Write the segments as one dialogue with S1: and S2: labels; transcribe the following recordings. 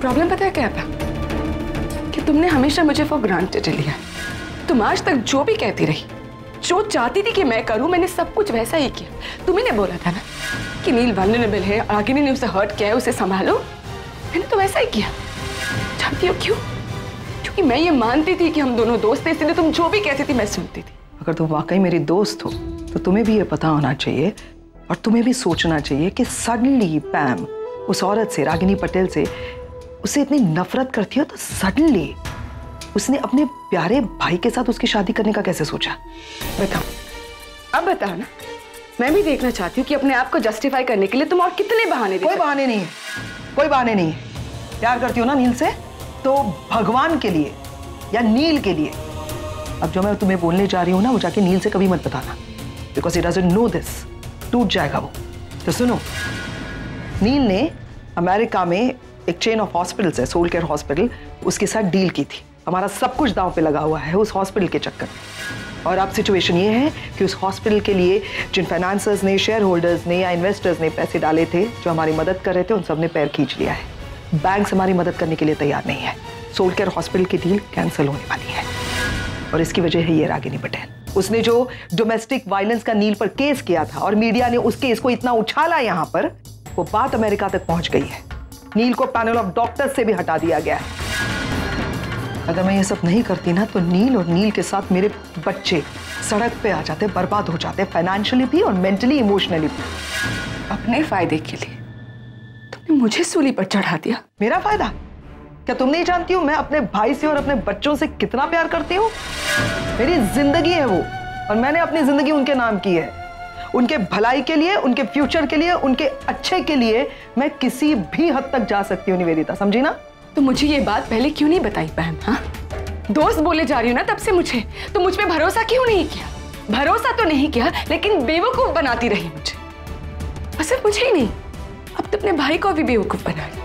S1: Problem पता है क्या है कि तुमने हमेशा मुझे फॉर ग्रांटेड लिया। तुम आज तक जो भी कहती रही, जो चाहती थी कि मैं करूं, मैंने सब कुछ वैसा ही किया। तुम्ही ने बोला था ना कि नील वल्नरेबल है, रागिनी ने उसे हर्ट किया है, उसे संभालो। मैंने तो वैसा ही किया। जानती हो क्यों? क्योंकि मैं ये मानती थी कि हम दोनों दोस्त थे, इसलिए तुम जो भी कहती थी मैं सुनती थी।
S2: अगर तुम वाकई मेरी दोस्त हो तो तुम्हें भी ये पता होना चाहिए और तुम्हें भी सोचना चाहिए कि सडनली पैम उस औरत से, रागिनी पटेल से, उसे इतनी नफरत करती हो तो सडनली उसने अपने प्यारे भाई के साथ उसकी शादी करने का कैसे सोचा?
S1: बताओ, अब बताओ ना। मैं भी देखना चाहती हूँ कि अपने आप को जस्टिफाई करने के लिए तुम और कितने बहाने दे।
S2: कोई बहाने नहीं है, कोई बहाने नहीं है। प्यार करती हो ना नील से तो भगवान के लिए या नील के लिए। अब जो मैं तुम्हें बोलने जा रही हूँ ना, वो जाके नील से कभी मत बताना, because he doesn't know this. टूट जाएगा वो। तो सुनो, नील ने अमेरिका में एक चेन ऑफ हॉस्पिटल्स है, सोल केयर हॉस्पिटल, उसके साथ डील की थी। हमारा सब कुछ दांव पे लगा हुआ है उस हॉस्पिटल के चक्कर में। और अब सिचुएशन ये है कि उस हॉस्पिटल के लिए जिन फाइनेंसर्स ने, शेयर होल्डर्स ने या इन्वेस्टर्स ने पैसे डाले थे, जो हमारी मदद कर रहे थे, उन सब ने पैर खींच लिया है। बैंक हमारी मदद करने के लिए तैयार नहीं है। सोल केयर हॉस्पिटल की डील कैंसिल होने वाली है और इसकी वजह है ये रागिनी पटेल। उसने जो डोमेस्टिक वायलेंस का नील पर केस किया था और मीडिया ने उस केस को इतना उछाला यहाँ पर, वो बात अमेरिका तक पहुंच गई है। नील को पैनल ऑफ डॉक्टर्स से भी हटा दिया गया है। अगर मैं ये सब नहीं करती ना तो नील और नील के साथ मेरे बच्चे सड़क पे आ जाते, बर्बाद हो जाते, फाइनेंशियली भी और मेंटली इमोशनली भी।
S1: अपने फायदे के लिए तुमने मुझे सूली पर चढ़ा दिया।
S2: मेरा फायदा? क्या तुम नहीं जानती हो मैं अपने भाई से और अपने बच्चों से कितना प्यार करती हूँ? मेरी जिंदगी है वो, और मैंने अपनी जिंदगी उनके नाम की है। उनके भलाई के लिए, उनके फ्यूचर के लिए, उनके अच्छे के लिए मैं किसी भी हद तक जा सकती हूँ निवेदिता, समझी ना?
S1: तो मुझे ये बात पहले क्यों नहीं बताई पैम? हाँ, दोस्त बोले जा रही हो ना तब से मुझे, तो मुझ पे भरोसा क्यों नहीं किया? भरोसा तो नहीं किया, लेकिन बेवकूफ बनाती रही मुझे। और सिर्फ मुझे ही नहीं, अब तो अपने भाई को भी बेवकूफ बना लिया।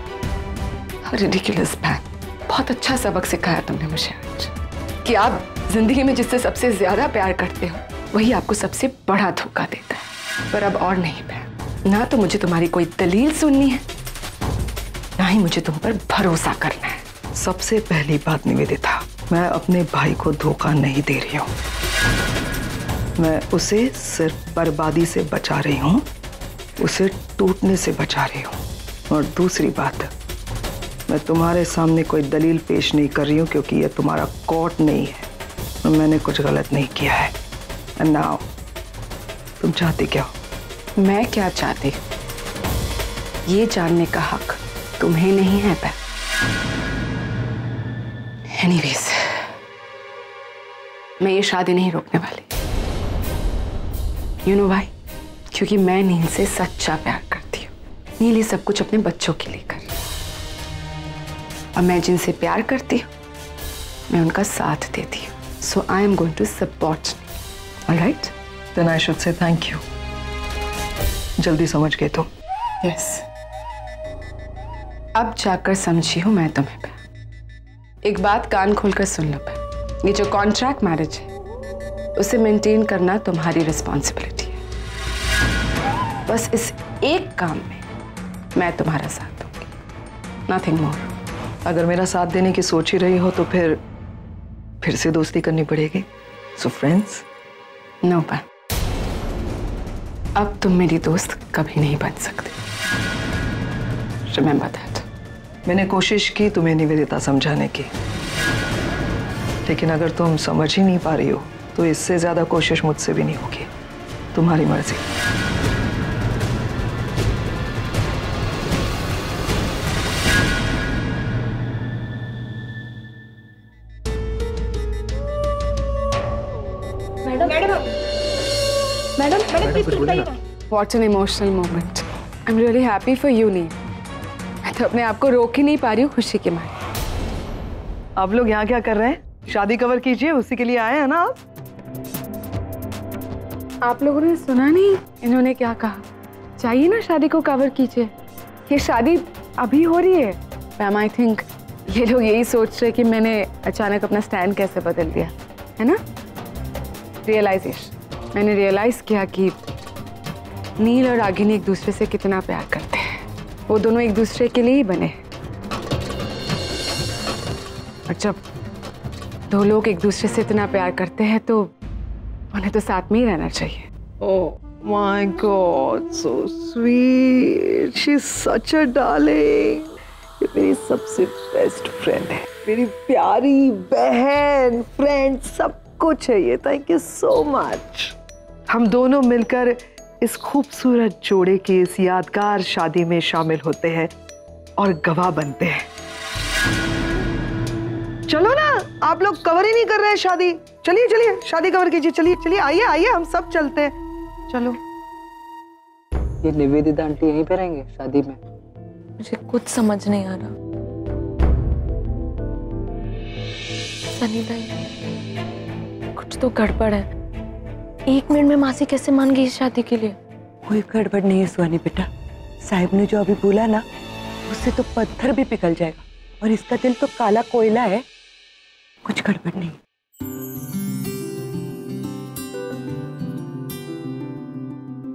S1: रिडिकुलस पैम। बहुत अच्छा सबक सिखाया तुमने मुझे आज, कि आप जिंदगी में जिससे सबसे ज्यादा प्यार करते हो वही आपको सबसे बड़ा धोखा देता है। पर अब और नहीं पैम, ना तो मुझे तुम्हारी कोई दलील सुननी है, ना ही मुझे तुम पर भरोसा करना है।
S2: सबसे पहली बात निवेदिता, मैं अपने भाई को धोखा नहीं दे रही हूँ। मैं उसे सिर्फ बर्बादी से बचा रही हूँ, उसे टूटने से बचा रही हूँ। और दूसरी बात, मैं तुम्हारे सामने कोई दलील पेश नहीं कर रही हूँ क्योंकि ये तुम्हारा कोर्ट नहीं है और मैंने कुछ गलत नहीं किया है। एंड नाउ तुम चाहती क्या हो?
S1: मैं क्या चाहती, ये जानने का हक तुम्हें नहीं है पैम। एनीवेज, मैं ये शादी नहीं रोकने वाली। You know why? क्योंकि मैं नील से सच्चा प्यार करती हूँ। नील ये सब कुछ अपने बच्चों के लिए कर रही है और मैं जिनसे प्यार करती हूँ मैं उनका साथ देती हूँ। So I am going to support. Alright?
S2: Then I should say thank you. जल्दी समझ गए तुम?
S1: यस, अब जाकर समझी हूँ मैं तुम्हें। एक बात कान खोलकर सुन लो पैम, ये जो कॉन्ट्रैक्ट मैरिज है उसे मेंटेन करना तुम्हारी रिस्पॉन्सिबिलिटी है। बस इस एक काम में मैं तुम्हारा साथ दूंगी, नथिंग मोर।
S2: अगर मेरा साथ देने की सोच ही रही हो तो फिर से दोस्ती करनी पड़ेगी। So friends?
S1: नो पैम, अब तुम मेरी दोस्त कभी नहीं बन सकते। Remember that.
S2: मैंने कोशिश की तुम्हें निवेदिता समझाने की, लेकिन अगर तुम समझ ही नहीं पा रही हो तो इससे ज्यादा कोशिश मुझसे भी नहीं होगी। तुम्हारी मर्जी।
S3: मैडम प्लीज बताइए।
S1: What an emotional moment. I'm really happy for you, नील। मैं तो अपने आप को रोक ही नहीं पा रही हूँ खुशी के मारे।
S2: आप लोग यहाँ क्या कर रहे हैं? शादी कवर कीजिए, उसी के लिए आए हैं ना आप?
S1: आप लोगों ने सुना नहीं इन्होंने क्या कहा? चाहिए ना शादी को कवर कीजिए। ये शादी अभी हो रही है। मैम, आई थिंक ये लोग यही सोच रहे कि मैंने अचानक अपना स्टैंड कैसे बदल दिया है ना। रियलाइजेशन, मैंने रियलाइज किया कि नील और रागिनी एक दूसरे से कितना प्यार करते हैं। वो दोनों एक दूसरे के लिए ही बने हैं। और जब दो लोग एक दूसरे से इतना प्यार करते हैं तो उन्हें तो साथ में ही रहना चाहिए।
S2: Oh my God, so sweet. She's such a darling. ये मेरी सबसे बेस्ट फ्रेंड है, मेरी प्यारी बहन, फ्रेंड, सब कुछ है ये। Thank you so much. हम दोनों मिलकर इस खूबसूरत जोड़े की इस यादगार शादी में शामिल होते हैं और गवाह बनते हैं। चलो ना, आप लोग कवर ही नहीं कर रहे हैं शादी। चलिए चलिए शादी कवर कीजिए। चलिए चलिए, आइए आइए, हम सब चलते हैं। चलो।
S3: ये निवेदिता आंटी यहीं पे रहेंगे शादी में?
S4: मुझे कुछ समझ नहीं आ रहा। सनी भाई, कुछ तो गड़बड़ है। 1 मिनट में मासी कैसे मान गई इस शादी के लिए?
S3: कोई गड़बड़ नहीं है सुहानी बेटा। साहब ने जो अभी बोला ना, उससे तो पत्थर भी पिघल जाएगा, और इसका दिल तो काला कोयला है। कुछ गड़बड़ नहीं।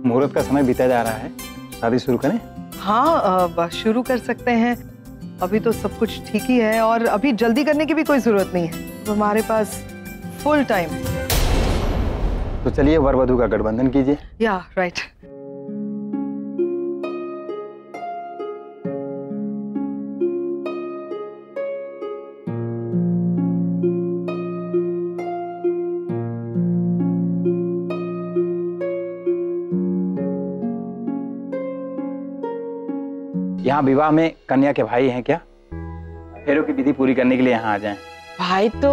S5: मुहूर्त का समय बीता जा रहा है, शादी शुरू करें?
S2: हाँ, शुरू कर सकते हैं। अभी तो सब कुछ ठीक ही है और अभी जल्दी करने की भी कोई जरूरत नहीं है। तो हमारे पास फुल टाइम है।
S5: तो चलिए वर वधू का गठबंधन कीजिए।
S2: या राइट।
S5: यहाँ विवाह में कन्या के भाई हैं क्या? फेरों की विधि पूरी करने के लिए यहाँ आ जाएं।
S6: भाई तो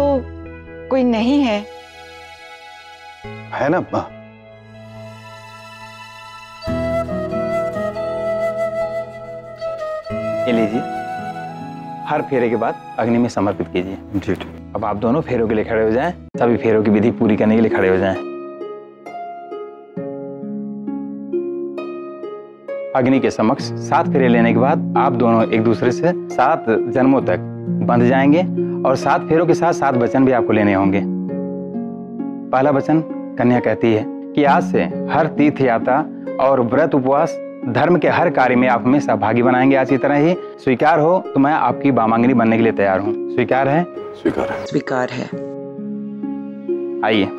S6: कोई नहीं है।
S5: है ना? ये लीजिए, हर फेरे के बाद अग्नि में समर्पित कीजिए। जी ठीक। अब आप दोनों फेरों के लिए खड़े हो जाएं। सभी फेरों की विधि पूरी करने के लिए खड़े हो जाएं। अग्नि के समक्ष 7 फेरे लेने के बाद आप दोनों एक दूसरे से 7 जन्मों तक बंध जाएंगे, और 7 फेरों के साथ 7 वचन भी आपको लेने होंगे। पहला वचन कन्या कहती है कि आज से हर तीर्थ यात्रा और व्रत उपवास धर्म के हर कार्य में आप हमें सहभागी बनाएंगे। आज की तरह ही स्वीकार हो तो मैं आपकी वामांगनी बनने के लिए तैयार हूँ। स्वीकार है?
S3: स्वीकार है। स्वीकार है।
S5: आइए।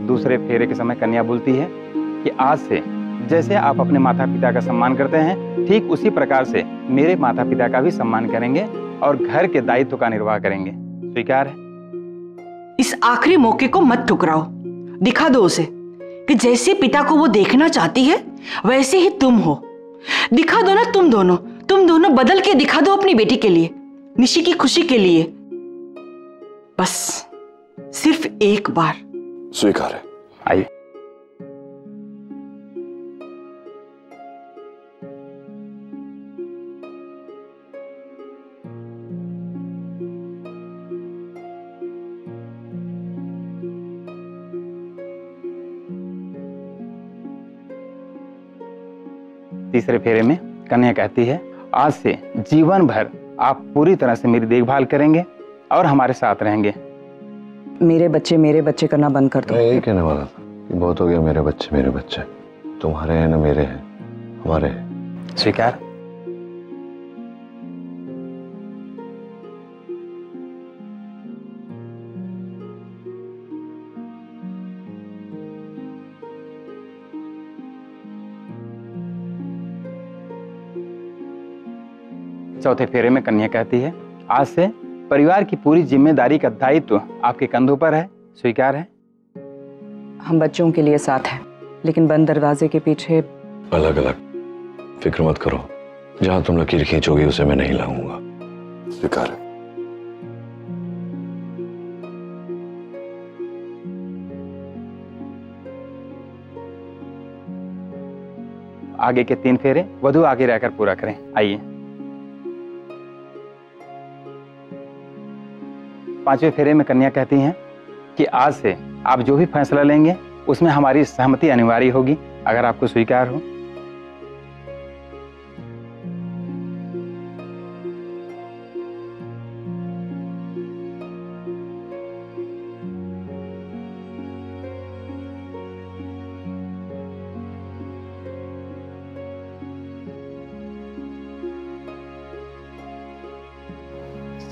S5: दूसरे फेरे के समय कन्या बोलती है कि आज से जैसे आप अपने माता पिता का सम्मान करते हैं, ठीक उसी प्रकार से मेरे माता पिता का भी सम्मान करेंगे और घर के दायित्व का निर्वाह करेंगे। स्वीकार है?
S6: इस आखिरी मौके को मत ठुकराओ। दिखा दो उसे कि जैसे पिता को वो देखना चाहती है वैसे ही तुम हो। दिखा दो ना, तुम दोनों बदल के दिखा दो अपनी बेटी के लिए, निशी की खुशी के लिए। बस सिर्फ एक बार।
S5: स्वीकार है। आइए। तीसरे फेरे में कन्या कहती है, आज से जीवन भर आप पूरी तरह से मेरी देखभाल करेंगे और हमारे साथ रहेंगे।
S3: मेरे बच्चे करना बंद कर दो।
S7: मैं यही कहने वाला था कि बहुत हो गया मेरे बच्चे। तुम्हारे हैं ना मेरे हैं, हमारे हैं।
S5: स्वीकार? चौथे फेरे में कन्या कहती है, आज से परिवार की पूरी जिम्मेदारी का दायित्व आपके कंधों पर है। स्वीकार है?
S3: हम बच्चों के लिए साथ हैं, लेकिन बंद दरवाजे के पीछे
S7: अलग अलग। फिक्र मत करो, जहां तुम लकीर खींचोगे उसे मैं नहीं लाऊंगा। स्वीकार है?
S5: आगे के 3 फेरे वधू आगे रहकर पूरा करें। आइए। 5वें फेरे में कन्या कहती हैं कि आज से आप जो भी फैसला लेंगे उसमें हमारी सहमति अनिवार्य होगी, अगर आपको स्वीकार हो।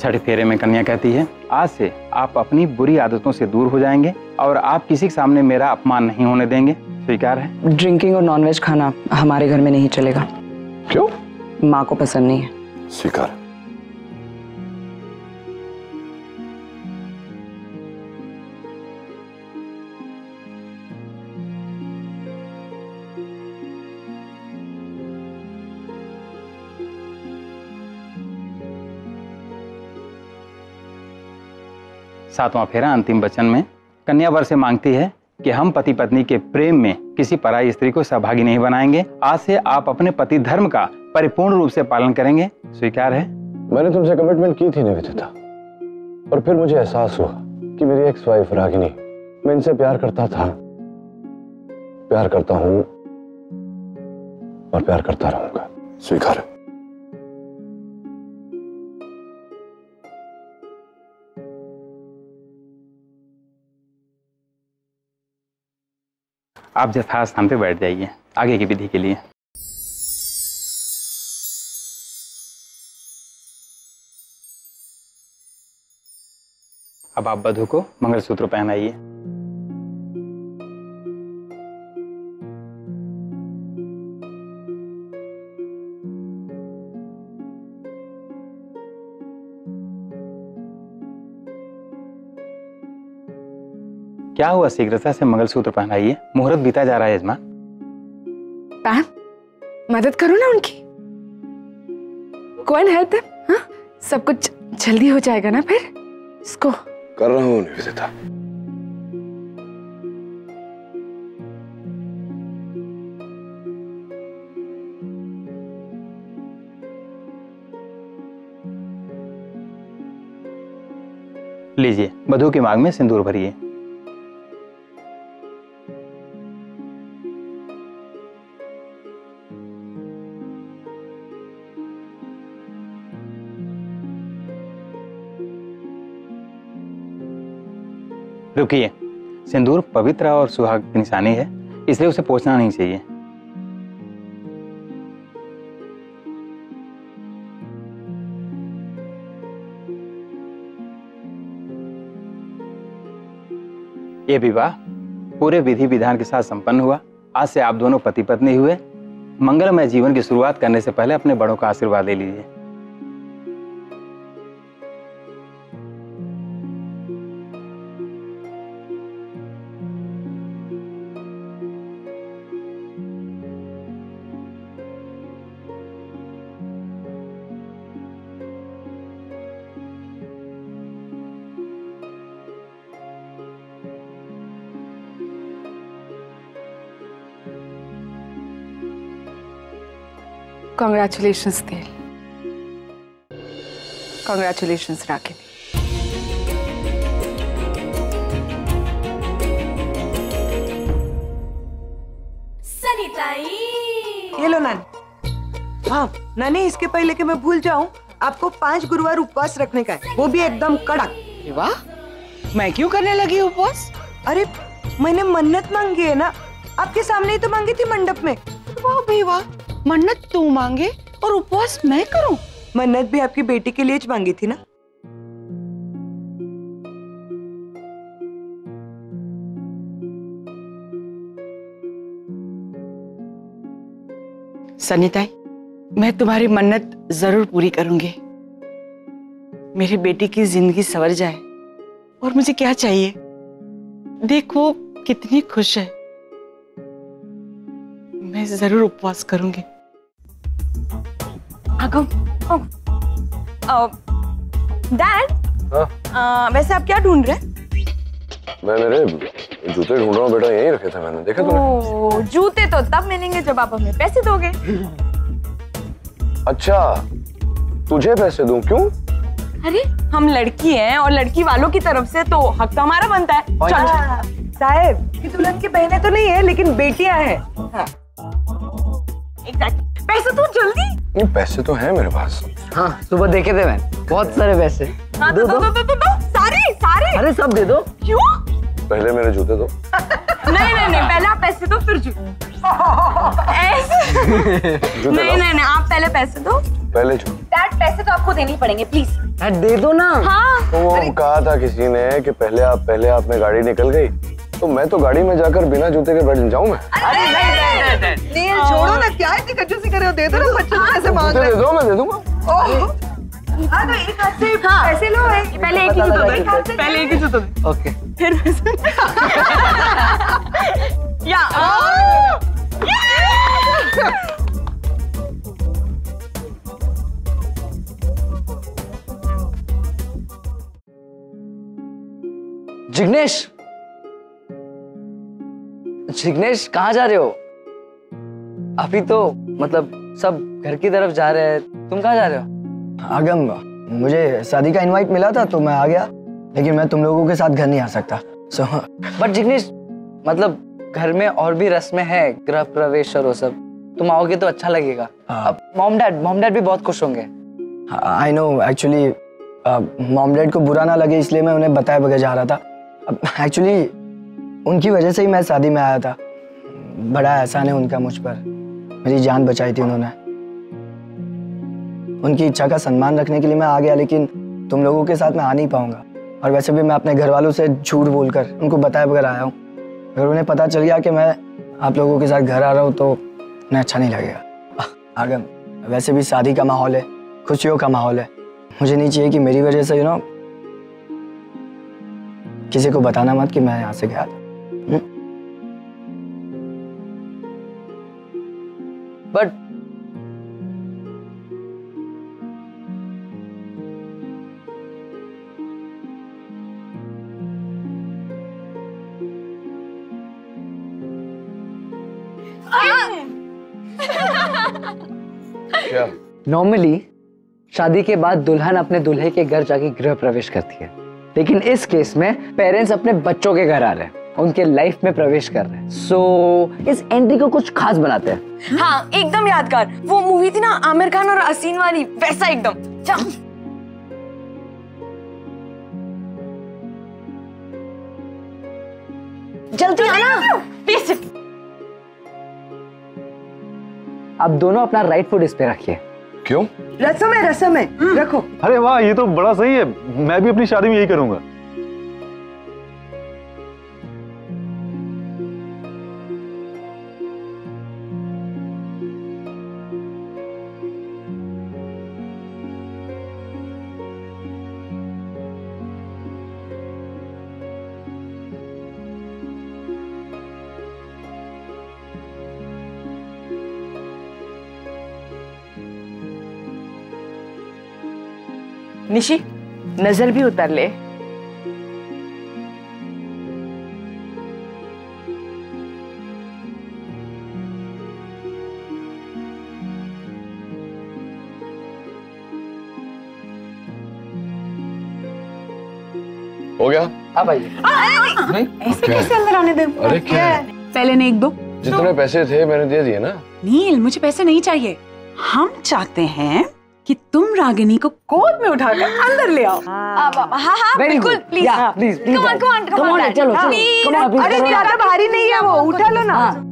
S5: छठे फेरे में कन्या कहती है, आज से आप अपनी बुरी आदतों से दूर हो जाएंगे और आप किसी के सामने मेरा अपमान नहीं होने देंगे। स्वीकार है?
S8: ड्रिंकिंग और नॉनवेज खाना हमारे घर में नहीं चलेगा।
S7: क्यों?
S8: माँ को पसंद नहीं है।
S7: स्वीकार।
S5: सातवां फेरा अंतिम वचन में कन्या वर से मांगती है कि हम पति पत्नी के प्रेम में किसी पराई स्त्री को सहभागी नहीं बनाएंगे। आज से आप अपने पति धर्म का परिपूर्ण रूप से पालन करेंगे। स्वीकार है?
S7: मैंने तुमसे कमिटमेंट की थी निवेदिता, और फिर मुझे एहसास हुआ कि मेरी एक्स वाइफ रागिनी, मैं इनसे प्यार करता था, प्यार करता हूं और प्यार करता रहूंगा। स्वीकार।
S5: आप यथास्थान पे बैठ जाइए आगे की विधि के लिए। अब आप वधू को मंगलसूत्र पहनाइए। क्या हुआ, शीघ्रता से मंगलसूत्र पहनाइए, मुहूर्त बीता जा रहा है यजमान।
S1: पैम, मदद करो ना उनकी। कौन हेल्प है? हाँ, सब कुछ जल्दी हो जाएगा ना फिर। इसको
S7: कर रहा हूं निवेदिता।
S5: लीजिए, वधू के मांग में सिंदूर भरिए। रुकिए, सिंदूर पवित्र और सुहाग की निशानी है, इसलिए उसे पोंछना नहीं चाहिए। ये विवाह पूरे विधि विधान के साथ संपन्न हुआ। आज से आप दोनों पति पत्नी हुए। मंगलमय जीवन की शुरुआत करने से पहले अपने बड़ों का आशीर्वाद ले लीजिए।
S1: Congratulations, Dil. Congratulations, Ragini.
S3: ये लो नानी। हाँ नानी, इसके पहले कि मैं भूल जाऊं, आपको 5 गुरुवार उपवास रखने का है, वो भी एकदम कड़क।
S6: वाह, मैं क्यों करने लगी उपवास?
S3: अरे मैंने मन्नत मांगी है ना, आपके सामने ही तो मांगी थी मंडप में।
S6: वाह भाई वाह, मन्नत तू मांगे और उपवास मैं करूं?
S3: मन्नत भी आपकी बेटी के लिए मांगी थी ना।
S6: सनीताई, मैं तुम्हारी मन्नत जरूर पूरी करूंगी। मेरी बेटी की जिंदगी संवर जाए, और मुझे क्या चाहिए? देखो कितनी खुश है। मैं जरूर उपवास करूंगी।
S8: डैड, वैसे आप क्या ढूंढ रहे हैं?
S7: मैं मेरे जूते ढूंढ रहा हूँ बेटा, यहीं रखे थे मैंने, देखा तूने?
S8: जूते तो तब मिलेंगे जब आप हमें पैसे दोगे।
S7: अच्छा, तुझे पैसे दूं? क्यों?
S8: अरे हम लड़की हैं और लड़की वालों की तरफ से तो हक तो हमारा बनता है। चल।
S3: साहब की दुल्हन की बहनें तो नहीं है लेकिन बेटियां हैं। हाँ।
S8: पैसे तो जल्दी।
S7: नहीं पैसे तो हैं मेरे पास।
S9: हाँ सुबह देखे थे मैंने, बहुत सारे पैसे।
S8: हाँ, दो सारे।
S9: अरे सब दे दो।
S8: क्यों?
S7: पहले मेरे जूते दो।
S8: नहीं पहले आप पैसे दो फिर ऐसे नहीं आप पहले पैसे दो।
S7: पहले जूते।
S8: डैड पैसे तो आपको देने ही पड़ेंगे प्लीज।
S9: दे दो ना।
S8: हाँ
S7: तो वो कहा था किसी ने कि पहले आप में गाड़ी निकल गई तो मैं तो गाड़ी में जाकर बिना जूते के बैठ जाऊं मैं।
S2: अरे नहीं नील छोड़ो ना, क्या इतनी कंजूसी कर रहे हो? दे दो ना, बच्चों को ऐसे मांग रहे
S7: दे दो, मैं दे दूंगा।
S2: हाँ तो एक हाथ से पैसे लो।
S8: पहले एक ही जूता दो। पहले एक ही जूता दो।
S9: ओके।
S8: फिर या
S9: जिग्नेश, जिग्नेश कहाँ जा रहे हो? अभी तो मतलब सब घर की तरफ जा रहे हैं, तुम कहाँ जा रहे हो?
S10: आगम, मुझे शादी का इनवाइट मिला था तो मैं आ गया, लेकिन मैं तुम लोगों के साथ घर नहीं आ सकता।
S9: बट जिग्नेश मतलब घर में और भी रस्में हैं, गृह प्रवेश और वो सब, तुम आओगे तो अच्छा लगेगा। अब मॉम डैड भी बहुत खुश होंगे।
S10: I know, actually mom dad को बुरा ना लगे इसलिए मैं उन्हें बताए बगैर जा रहा था। एक्चुअली उनकी वजह से ही मैं शादी में आया था। बड़ा एहसान है उनका मुझ पर, मेरी जान बचाई थी उन्होंने। उनकी इच्छा का सम्मान रखने के लिए मैं आ गया, लेकिन तुम लोगों के साथ मैं आ नहीं पाऊंगा। और वैसे भी मैं अपने घर वालों से झूठ बोलकर उनको बताए बगैर आया हूँ। अगर उन्हें पता चल गया कि मैं आप लोगों के साथ घर आ रहा हूँ तो उन्हें अच्छा नहीं लगेगा। आगम, वैसे भी शादी का माहौल है, खुशियों का माहौल है, मुझे नहीं चाहिए कि मेरी वजह से किसी को बताना मत कि मैं यहाँ से गया था।
S9: बट
S7: क्या?
S9: नॉर्मली शादी के बाद दुल्हन अपने दूल्हे के घर जाके गृह प्रवेश करती है, लेकिन इस केस में पेरेंट्स अपने बच्चों के घर आ रहे हैं, उनके लाइफ में प्रवेश कर रहे हैं। सो इस एंट्री को कुछ खास बनाते हैं।
S8: हाँ एकदम यादगार, वो मूवी थी ना आमिर खान और असीन वाली, वैसा एकदम। जल्दी आना प्लीज।
S9: आप दोनों अपना राइट फुट इस पे रखिए।
S7: क्यों?
S2: रस्म है रखो।
S11: अरे वाह, ये तो बड़ा सही है, मैं भी अपनी शादी में यही करूंगा।
S1: निशी, नजर भी उतर ले।
S7: हो गया?
S9: हाँ भाई।
S8: ऐसे कैसे अंदर आने दे?
S7: अरे क्या है?
S12: पहले ने एक दो।
S7: जितने पैसे थे मैंने दे दिए ना।
S12: नील, मुझे पैसे नहीं चाहिए। हम चाहते हैं कि तुम रागिनी को गोद में उठाकर अंदर ले आओ।
S8: हाँ बिल्कुल, प्लीज
S9: प्लीज
S8: कम ऑन
S9: चलो
S2: अरे ज्यादा भारी नहीं है वो, उठा लो ना।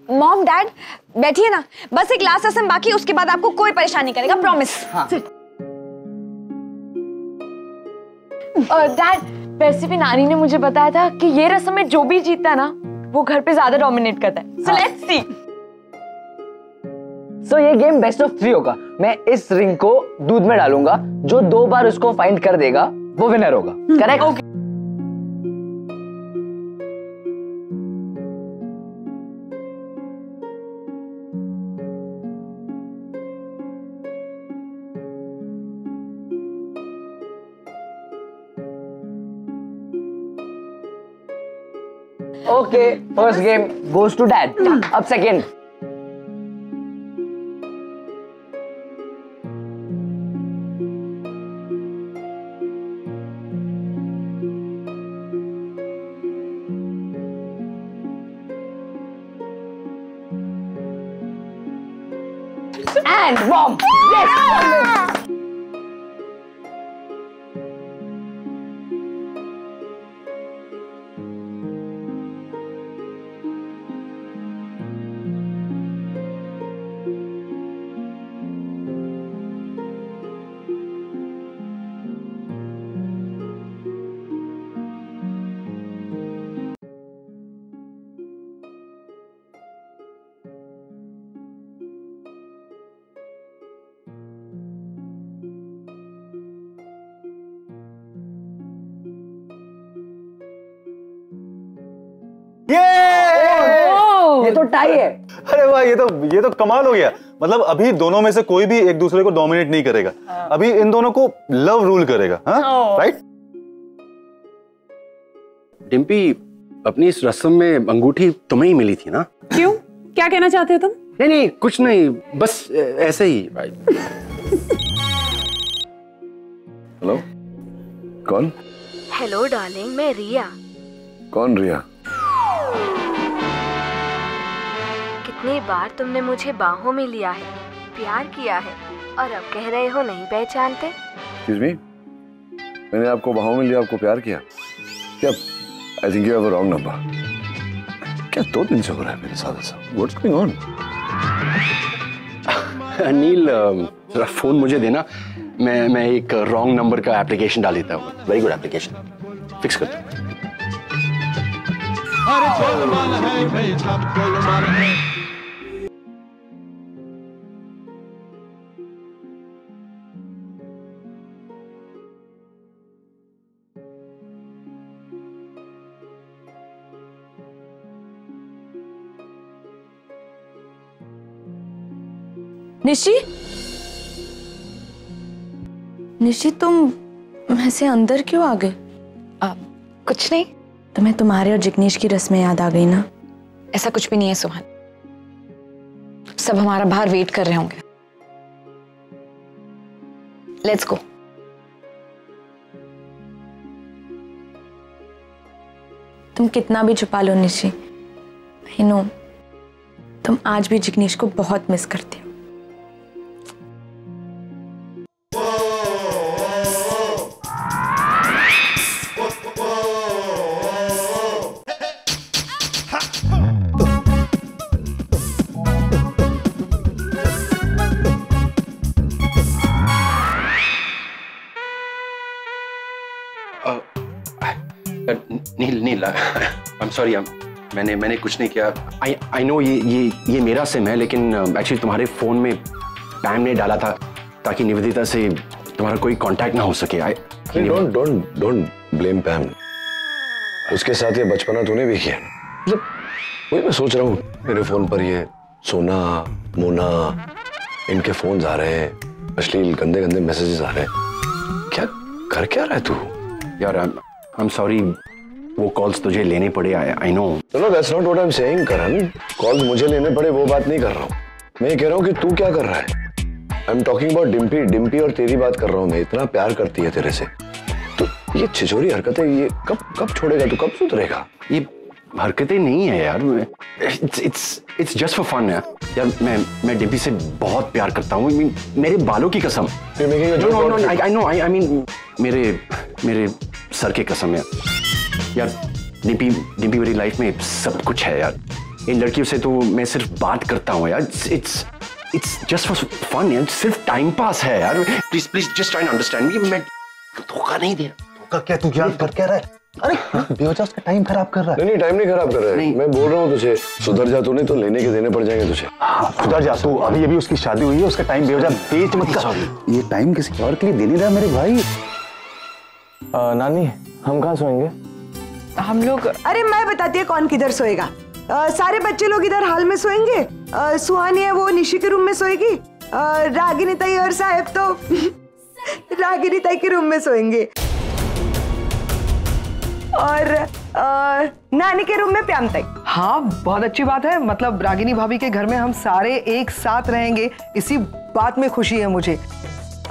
S8: मॉम डैड बैठिए ना, बस एक लास्ट रस्म बाकी, उसके बाद आपको कोई परेशानी करेगा, प्रॉमिस।
S9: हाँ।
S4: डैड, वैसे भी नानी ने मुझे बताया था कि ये रस्म में जो भी जीतता है ना वो घर पे ज्यादा डोमिनेट करता है। So let's see.
S9: सो ये गेम बेस्ट ऑफ 3 होगा। मैं इस रिंग को दूध में डालूंगा, जो 2 बार उसको फाइंड कर देगा वो विनर होगा। Correct? Okay, first game goes to dad. अब सेकेंड। And bomb. Yes. ये तो टाई है।
S11: अरे वाह, ये तो कमाल हो गया। मतलब अभी दोनों में से कोई भी एक दूसरे को डोमिनेट नहीं करेगा। अभी इन दोनों को लव रूल करेगा। हाँ, राइट?
S13: डिम्पी, अपनी इस रस्म में अंगूठी तुम्हें ही मिली थी ना?
S12: क्यों? क्या कहना चाहते हो तुम?
S13: नहीं, कुछ नहीं, बस ऐसे ही।
S7: हेलो, कौन?
S4: हेलो डार्लिंग, मैं रिया।
S7: कौन रिया?
S4: कितनी बार तुमने मुझे बाहों में लिया है, प्यार किया है, और अब कह रहे हो नहीं पहचानते?
S7: Excuse me? मैंने आपको बाहों में लिया, आपको प्यार किया? क्या? I think you have a wrong number. क्या 2 दिन से हो रहा है मेरे साथ ऐसा? What's going on?
S13: अनिल, जरा फोन मुझे देना, मैं एक रॉन्ग नंबर का एप्लीकेशन डाल देता हूँ। वेरी गुड एप्लीकेशन, फिक्स करता हूँ।
S4: निशी, तुम ऐसे अंदर क्यों आ गए?
S8: कुछ नहीं।
S4: तुम्हें तुम्हारे और जिग्नेश की रस्में याद आ गई ना?
S8: ऐसा कुछ भी नहीं है सुहान, सब हमारा बाहर वेट कर रहे होंगे। Let's go.
S4: तुम कितना भी छुपा लो निशी, आई नो तुम आज भी जिग्नेश को बहुत मिस करते हो।
S13: नील, आई एम सॉरी, मैंने कुछ नहीं किया। आई नो ये मेरा सिम है, लेकिन एक्चुअली तुम्हारे फोन में पैम ने डाला था ताकि निवेदिता से तुम्हारा कोई कांटेक्ट ना हो सके।
S7: Don't blame पैम। उसके साथ ये बचपना तूने भी किया। मतलब वही मैं सोच रहा हूँ, मेरे फोन पर ये सोना, मोना, इनके फोन आ रहे हैं, अश्लील गंदे गंदे मैसेजेस आ रहे हैं। क्या कर क्या रहा है तू?
S13: यार आई एम सॉरी, वो कॉल्स तुझे लेने पड़े। I know.
S7: No, that's not what I'm saying, Karan. Calls मुझे लेने पड़े वो बात नहीं कर रहा हूँ। मैं ये कह रहा हूँ कि तू क्या कर रहा है। I am talking about Dimpy और तेरी बात कर रहा हूँ मैं। इतना प्यार करती है तेरे से, तो ये छिछोरी हरकतें ये कब छोड़ेगा तू? कब सुधरेगा?
S13: ये हरकतें नहीं है यार, इट्स जस्ट फॉर फन यार। मैं डिम्पी से बहुत प्यार करता हूँ, मेरे बालों की कसम। आई मीन मेरे सर की कसम यार। डिम्पी मेरी लाइफ में सब कुछ है यार। इन लड़कियों से तो मैं सिर्फ बात करता हूँ यार। इट्स जस्ट फॉर फन यार, सिर्फ टाइम पास है यार। Please just try to understand me. मैं धोखा नहीं दे रहा।
S11: धोखा क्या? तू क्या कर क्या रहा है? अरे बेवजह उसका टाइम खराब कर रहा है।
S7: नहीं, टाइम नहीं खराब कर रहा है। मैं बोल रहा हूँ तुझे, सुधर जा। तू नहीं तो लेने के देने पड़ जाएंगे तुझे।
S11: सुधर जा तू। अभी उसकी शादी हुई है, उसका टाइम बेवजह वेस्ट मत कर। ये टाइम किसी और के लिए देने रहा मेरे भाई।
S10: नानी, हम कहाँ सोएंगे?
S3: हम लोग, अरे मैं बताती है कौन किधर सोएगा। सारे बच्चे लोग इधर हाल में सोएंगे। सुहानी है वो निशी के रूम में सोएगी। रागिनी ताई और साहेब तो रागिनी ताई के रूम में सोएंगे। और नानी के रूम में प्यामताई।
S2: हाँ बहुत अच्छी बात है, मतलब रागिनी भाभी के घर में हम सारे एक साथ रहेंगे, इसी बात में खुशी है मुझे।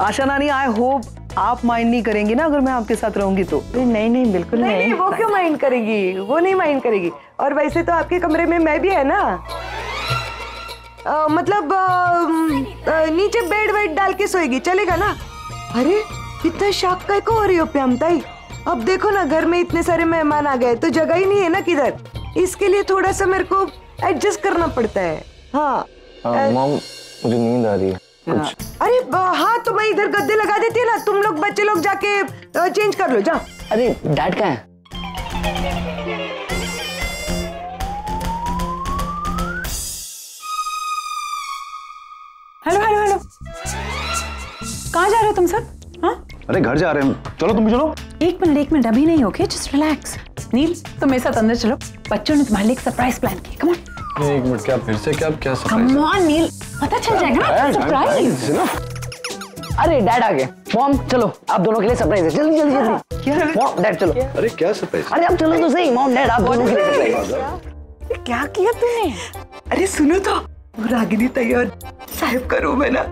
S2: आशा नानी, आई होप आप माइंड नहीं करेंगी ना अगर मैं आपके साथ रहूंगी तो?
S3: नहीं नहीं बिल्कुल नहीं, वो क्यों माइंड करेगी, वो नहीं माइंड करेगी। और वैसे तो आपके कमरे में मैं भी है ना, मतलब नीचे बेड वेड डाल के सोएगी, चलेगा ना? अरे इतना शौक काय को हो रही हो प्यामताई? अब देखो ना घर में इतने सारे मेहमान आ गए तो जगह ही नहीं है ना किधर, इसके लिए थोड़ा सा मेरे को एडजस्ट करना पड़ता है। हाँ
S7: मॉम मुझे नींद आ रही है कुछ।
S3: अरे हाँ तो मैं इधर गद्दे लगा देती है ना, तुम लोग बच्चे लोग जाके चेंज कर लो, जाओ।
S9: अरे डैड कहाँ है?
S12: हेलो हेलो हेलो, कहाँ जा रहे हो तुम सब? हाँ
S11: अरे घर जा रहे हैं, चलो तुम भी चलो।
S12: एक मिनट अभी नहीं, ओके जस्ट रिलैक्स। नील तुम मेरे साथ अंदर चलो, बच्चों ने तुम्हारे लिए एक सरप्राइज प्लान किया। Come on.
S7: एक मिनट, क्या फिर से क्या सरप्राइज?
S12: कम ऑन नील, पता चल जाएगा ना सरप्राइज।
S9: अरे डैड आ गए। मॉम चलो, आप दोनों के लिए सरप्राइज है, जल्दी जल्दी जल्दी। क्या मॉम डैड चलो।
S7: अरे क्या सरप्राइज?
S9: अरे आप चलो तो सही, मॉम डैड आप दोनों के लिए सरप्राइज।
S3: क्या किया तूने? अरे सुनो तो, रागिनी तैयार साहिब का रूम है ना,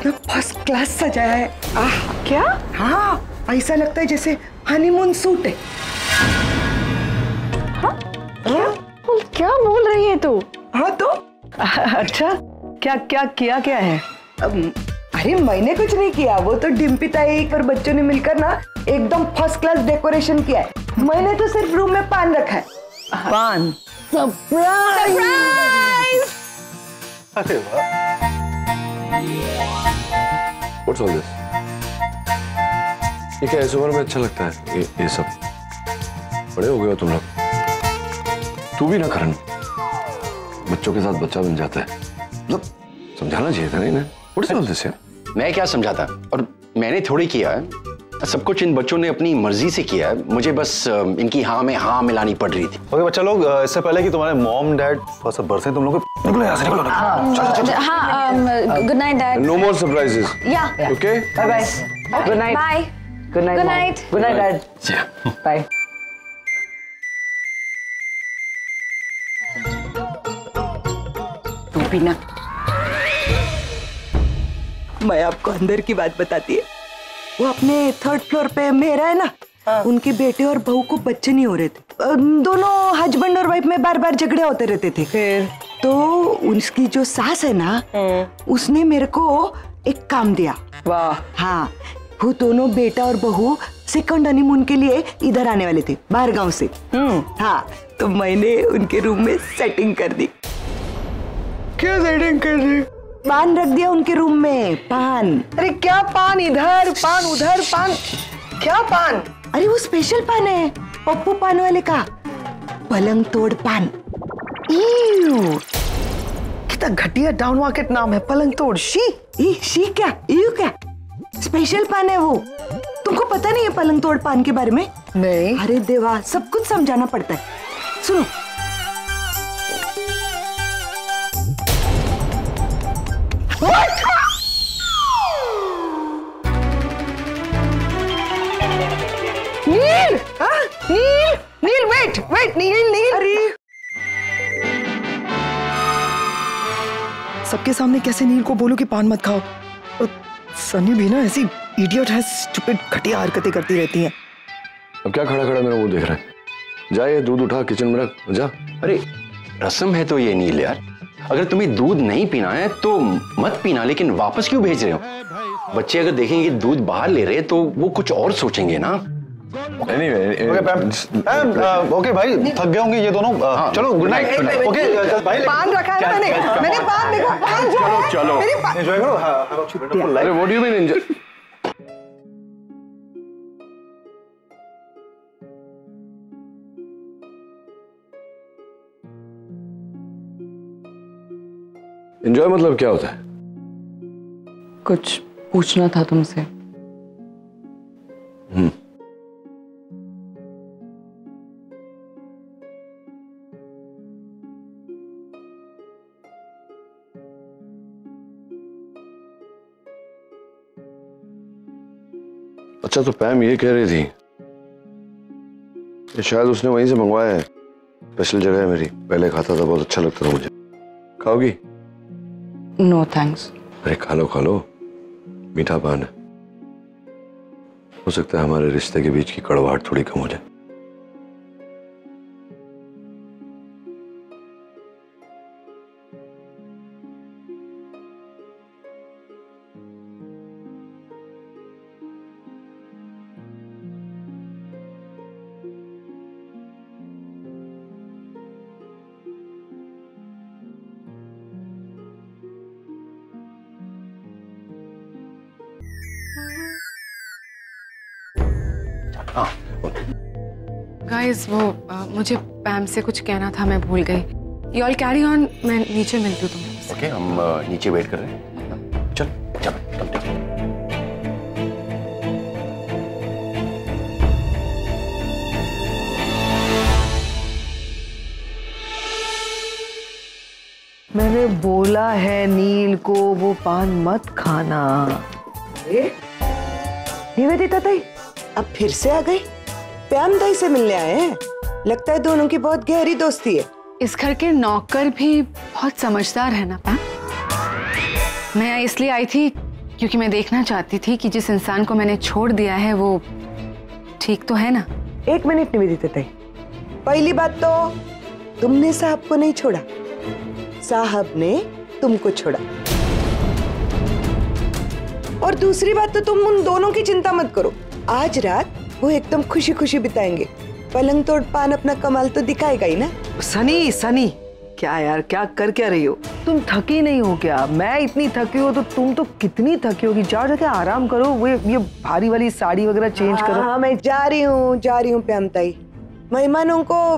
S3: फर्स्ट क्लास सजाया है। क्या? हाँ ऐसा लगता है जैसे हनीमून सूट है।
S1: हाँ? क्या बोल रही है तू?
S3: हाँ तो
S2: अच्छा क्या क्या किया क्या है?
S3: अरे मैंने कुछ नहीं किया, वो तो डिम्पी ताई और बच्चों ने मिलकर ना एकदम फर्स्ट क्लास डेकोरेशन किया है। मैंने तो सिर्फ रूम में पान रखा है।
S2: पान?
S3: सरप्राइज!
S11: अरे वाह।
S7: What's all this? ये क्या इस उम्र में अच्छा लगता है ये सब? बड़े हो गए हो तुम लोग। तू भी ना करण, बच्चों के साथ बच्चा बन जाता है, मतलब समझाना चाहिए था नहीं ना? What's all this यार?
S13: मैं क्या समझाता, और मैंने थोड़ी किया है, सब कुछ इन बच्चों ने अपनी मर्जी से किया है, मुझे बस इनकी हाँ में हाँ मिलानी पड़ रही थी।
S11: ओके बच्चा लोग, इससे पहले कि तुम्हारे मॉम डैड सब बरसे तुम लोग निकलो यहाँ से, निकलो।
S8: हाँ good night dad.
S7: No more surprises.
S8: या
S7: Okay?
S9: Bye bye. Good night.
S8: Bye.
S9: Good night.
S8: Good night.
S9: Good night dad. Bye.
S3: तू भी ना, मैं आपको अंदर की बात बताती है। वो अपने 3rd फ्लोर पे मेरा है ना, उनके बेटे और बहू को बच्चे नहीं हो रहे थे, दोनों हस्बैंड और वाइफ में बार बार झगड़े होते रहते थे। फिर तो उसकी जो सास है ना, उसने मेरे को एक काम दिया।
S2: वाह।
S3: हाँ वो दोनों बेटा और बहू सेकंड हनीमून के लिए इधर आने वाले थे बाहर गांव से। हाँ तो मैंने उनके रूम में सेटिंग कर दी।
S2: क्या सेटिंग कर रही?
S3: पान रख दिया उनके रूम में, पान।
S2: अरे क्या पान इधर, पान उधर, पान क्या पान?
S3: अरे वो स्पेशल पान है, पप्पू पान वाले का, पलंग तोड़ पान।
S2: कितना घटिया डाउन मार्केट नाम है, पलंग तोड़।
S3: शी क्या क्या स्पेशल पान है वो, तुमको पता नहीं है पलंग तोड़ पान के बारे में?
S2: नहीं।
S3: अरे देवा, सब कुछ समझाना पड़ता है, सुनो।
S2: नील, नील वेट नील। अरे सबके सामने कैसे नील को बोलूं कि पान मत खाओ? सनी भी ना ऐसी इडियट है, स्टूपिड घटिया हरकतें करती रहती हैं।
S7: अब क्या खड़ा खड़ा मेरा वो देख रहा है? जा ये दूध उठा किचन में रख, जा।
S13: अरे रस्म है तो ये नील यार, अगर तुम्हें दूध नहीं पीना है तो मत पीना, लेकिन वापस क्यों भेज रहे हो? बच्चे अगर देखेंगे दूध बाहर ले रहे तो वो कुछ और सोचेंगे ना।
S11: ओके भाई, थक गए होंगे ये दोनों। चलो गुड नाइट। ओके
S2: पान रखा है मैंने पान देखो, पान
S7: चलो
S11: एंजॉय करो।
S7: अरे what do you mean enjoy? Enjoy मतलब क्या होता है?
S1: कुछ पूछना था तुमसे।
S7: अच्छा तो पैम ये कह रही थी, शायद उसने वहीं से मंगवाया है। स्पेशल जगह है मेरी, पहले खाता था, बहुत अच्छा लगता था मुझे। खाओगी?
S1: No thanks.
S7: अरे खा लो, मीठा पान है। हो सकता है हमारे रिश्ते के बीच की कड़वाहट थोड़ी कम हो जाए।
S1: गाइस वो मुझे पैम से कुछ कहना था, मैं भूल गई। यू ऑल कैरी ऑन, मैं नीचे मिलती हूँ तुमसे।
S13: ओके, हम नीचे वेट कर रहे हैं। चल
S2: मैंने बोला है नील को वो पान मत खाना।
S3: निवेदिता ताई अब फिर से आ गई? प्याम ताई से मिलने आए हैं? लगता है दोनों की बहुत गहरी दोस्ती है।
S1: इस घर के नौकर भी बहुत समझदार है ना पैम। मैं इसलिए आई थी क्योंकि मैं देखना चाहती थी कि जिस इंसान को मैंने छोड़ दिया है वो ठीक तो है ना।
S3: एक मिनट निवेदिता ताई, पहली बात तो तुमने साहब को नहीं छोड़ा, साहब ने तुमको छोड़ा। और दूसरी बात तो तुम उन दोनों की चिंता मत करो, आज रात वो एकदम खुशी खुशी बिताएंगे। पलंग तोड़ पान अपना कमाल तो दिखाएगा ही ना।
S2: सनी क्या यार, क्या कर क्या रही हो तुम? थकी नहीं हो क्या? मैं इतनी थकी हो तो तुम तो कितनी थकी होगी। जाओ जाके आराम करो, वो ये भारी वाली साड़ी वगैरह चेंज करो।
S3: हाँ मैं जा रही हूँ प्याम ताई। मेहमानों को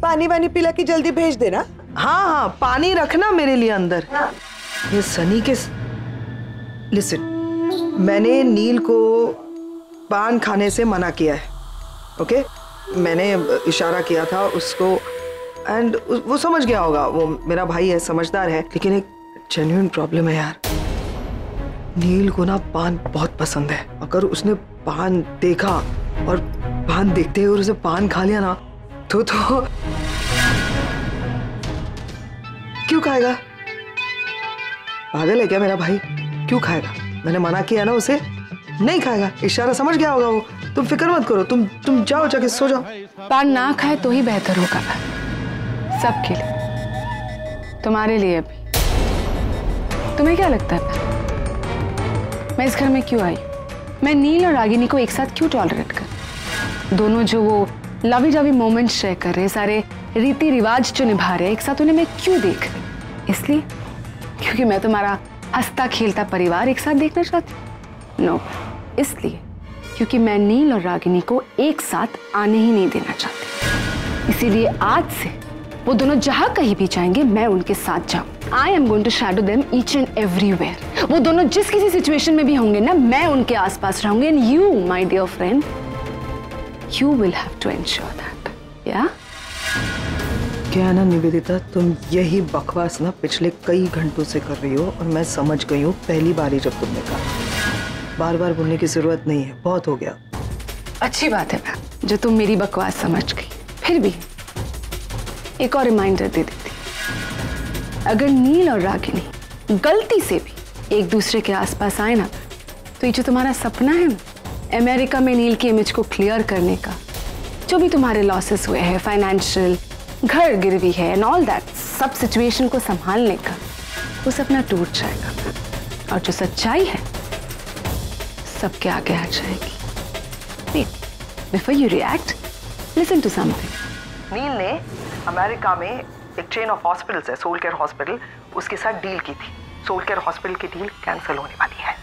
S3: पानी वानी पिला के जल्दी भेज देना।
S2: हाँ पानी रखना मेरे लिए अंदर। ये सनी के लिसन, मैंने नील को पान खाने से मना किया है, ओके? मैंने इशारा किया था उसको एंड वो समझ गया होगा। वो मेरा भाई है, समझदार है। लेकिन एक जेन्युइन प्रॉब्लम है यार, नील को ना पान बहुत पसंद है। अगर उसने पान देखा और पान देखते हुए उसे पान खा लिया ना तो क्यों खाएगा? पागल है क्या मेरा भाई? क्यों खाएगा? मैंने मना किया ना उसे, नहीं खाएगा। इशारा समझ गया होगा वो। तुम फिक्र मत करो, तुम जाओ जाके सो जाओ।
S1: पान ना खाए तो ही बेहतर होगा सबके लिए, तुम्हारे लिए भी। तुम्हें क्या लगता है मैं इस घर में क्यों आई? मैं नील और रागिनी को एक साथ क्यों टॉलरेट कर? दोनों जो वो लवी डवी मोमेंट्स शेयर कर रहे, सारे रीति रिवाज जो निभा रहे, एक साथ उन्हें मैं क्यों देख रही? इसलिए क्योंकि मैं तुम्हारा हंसता खेलता परिवार एक साथ देखना चाहती हूँ? नो, इसलिए क्योंकि मैं नील और रागिनी को एक साथ आने ही नहीं देना चाहती। इसीलिए आज से वो दोनों जहां कहीं भी जाएंगे मैं उनके साथ जाऊं। I am going to shadow them each and everywhere. वो दोनों जिस किसी सिचुएशन में भी होंगे ना, मैं उनके आसपास रहूंगी। And you my dear friend, you will have to ensure that. या
S2: क्या है ना निवेदिता, तुम यही बकवास ना पिछले कई घंटों से कर रही हो और मैं समझ गई हूँ पहली बार ही जब तुमने कहा। बार बार बोलने की जरूरत नहीं है, बहुत हो गया।
S1: अच्छी बात है जो तुम मेरी बकवास समझ गई। फिर भी एक और रिमाइंडर दे देती, अगर नील और रागिनी गलती से भी एक दूसरे के आसपास आए ना, तो ये जो तुम्हारा सपना है ना अमेरिका में नील की इमेज को क्लियर करने का, जो भी तुम्हारे लॉसेस हुए हैं, फाइनेंशियल, घर गिरवी है एंड ऑल दैट, सब सिचुएशन को संभालने का, वो सपना टूट जाएगा। और जो सच्चाई है सबके आगे आ जाएगी। Wait, before you react, listen to something.
S2: नील ने अमेरिका में एक चेन ऑफ हॉस्पिटल्स है, सोल केयर हॉस्पिटल, उसके साथ डील की थी। सोल केयर हॉस्पिटल की डील कैंसिल होने वाली है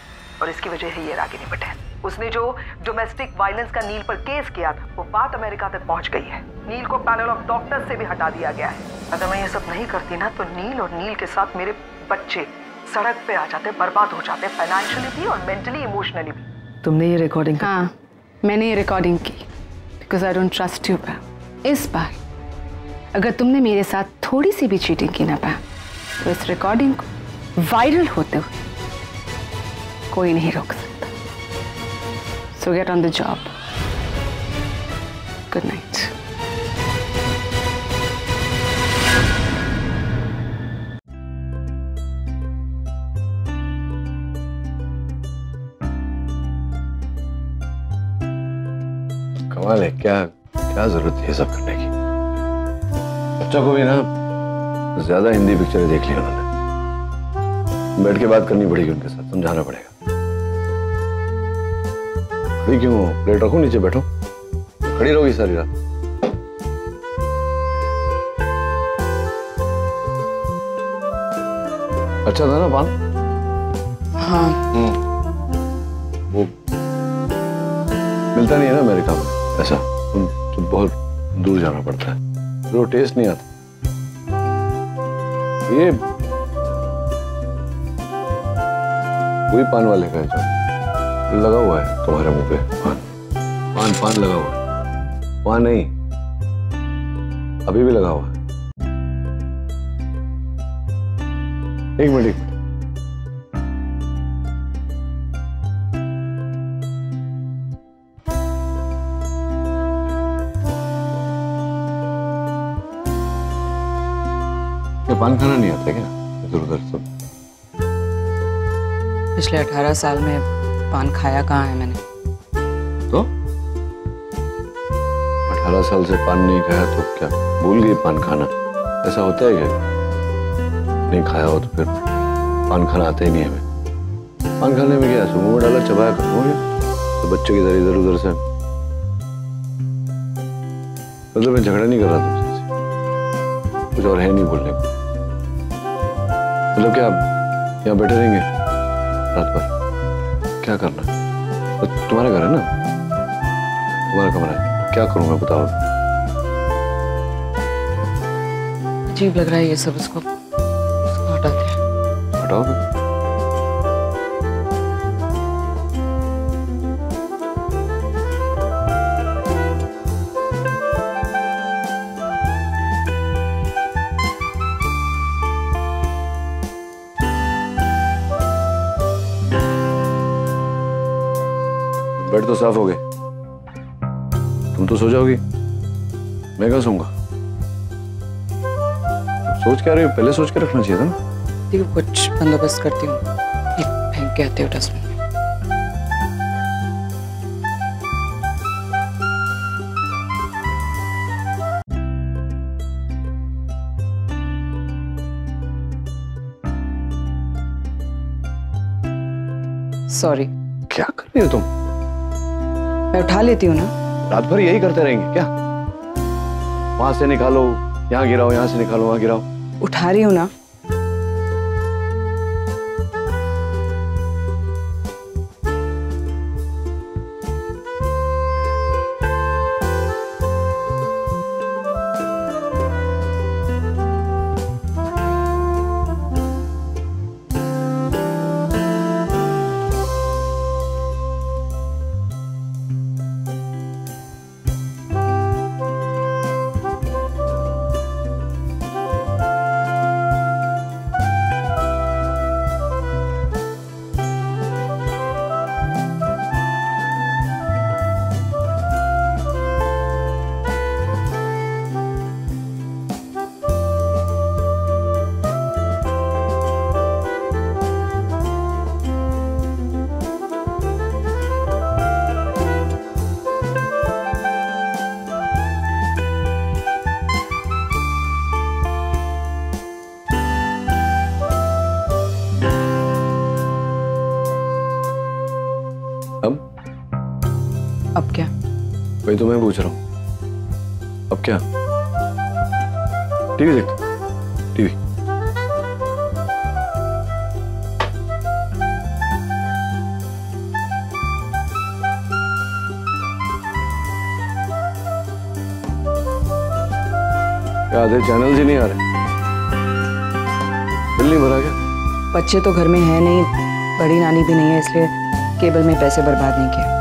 S2: और इसकी वजह है ये रागिनी पटेल। उसने जो डोमेस्टिक वायलेंस का नील पर केस किया था, वो बात अमेरिका तक पहुंच गई है। नील को पैनल ऑफ डॉक्टर्स से भी हटा दिया गया है। अगर मैं ये सब नहीं करती ना, तो नील और नील के साथ मेरे बच्चे सड़क पे आ जाते, बर्बाद हो जाते, फाइनेंशियली भी और मेंटली इमोशनली भी। तुमने ये रिकॉर्डिंग? हाँ, मैंने ये रिकॉर्डिंग की because I don't trust you Pam. इस बार अगर तुमने मेरे साथ थोड़ी सी भी चीटिंग की ना पैम, तो इस रिकॉर्डिंग को वायरल होते हुए कोई नहीं रोक सकता। सो get on the job. Good night.
S7: कमाल है, क्या क्या जरूरत है ये सब करने की। बच्चों को भी ना ज्यादा हिंदी पिक्चरें देख ली उन्होंने, बैठ के बात करनी पड़ेगी उनके साथ, समझाना पड़ेगा। खड़ी क्यों, प्लेट रखो नीचे, बैठो, खड़ी रहोगी सारी रात। अच्छा था ना पान?
S6: हाँ।
S7: वो मिलता नहीं है ना अमेरिका में ऐसा, तो बहुत दूर जाना पड़ता है, तो टेस्ट नहीं आता। ये वही पान वाले का है जो लगा हुआ है तुम्हारे मुंह पे, पान पान पान लगा हुआ है। वहां नहीं, अभी भी लगा हुआ है। एक मिनट, पान खाना नहीं आता क्या इधर उधर सब?
S6: पिछले 18 साल में पान खाया कहाँ है मैंने?
S7: तो 18 साल से पान नहीं खाया तो क्या भूल गई पान खाना? ऐसा होता है क्या? नहीं खाया हो तो फिर पान खाना आता ही नहीं है हमें। पान खाने में क्या है, मुंह में डाला चबाया कर हो गया। तो बच्चों की तरह इधर उधर से, मतलब मैं झगड़ा नहीं कर रहा तुमसे, कुछ और है नहीं बोलने को। मतलब क्या यहाँ बैठे रहेंगे रात भर? क्या करना है? तो तुम्हारा घर है ना, तुम्हारा कमरा है, क्या करूं मैं बताओ?
S6: अजीब लग रहा है ये सब, इसको हटाते हैं।
S7: हटाओ फिर। बेड तो साफ हो गए, तुम तो सो जाओगी, मैं कहाँ सोऊंगा? सोच क्या रहे हो, पहले सोच के रखना चाहिए था ना।
S6: देखो कुछ बंदोबस्त करती हूँ, एक फेंक के आते हो डस्टबिन में। सॉरी।
S7: क्या कर रही हो तुम?
S6: मैं उठा लेती हूँ ना।
S7: रात भर यही करते रहेंगे क्या? वहां से निकालो, यहाँ गिराओ, यहाँ से निकालो, वहां गिराओ।
S6: उठा रही हूँ ना। अब क्या?
S7: वही तो मैं पूछ रहा हूँ, अब क्या? टीवी देखते, टीवी। क्या आधे चैनल ही नहीं आ रहे? बिल नहीं भरा क्या?
S6: बच्चे तो घर में है नहीं, बड़ी नानी भी नहीं है, इसलिए केबल में पैसे बर्बाद नहीं किए।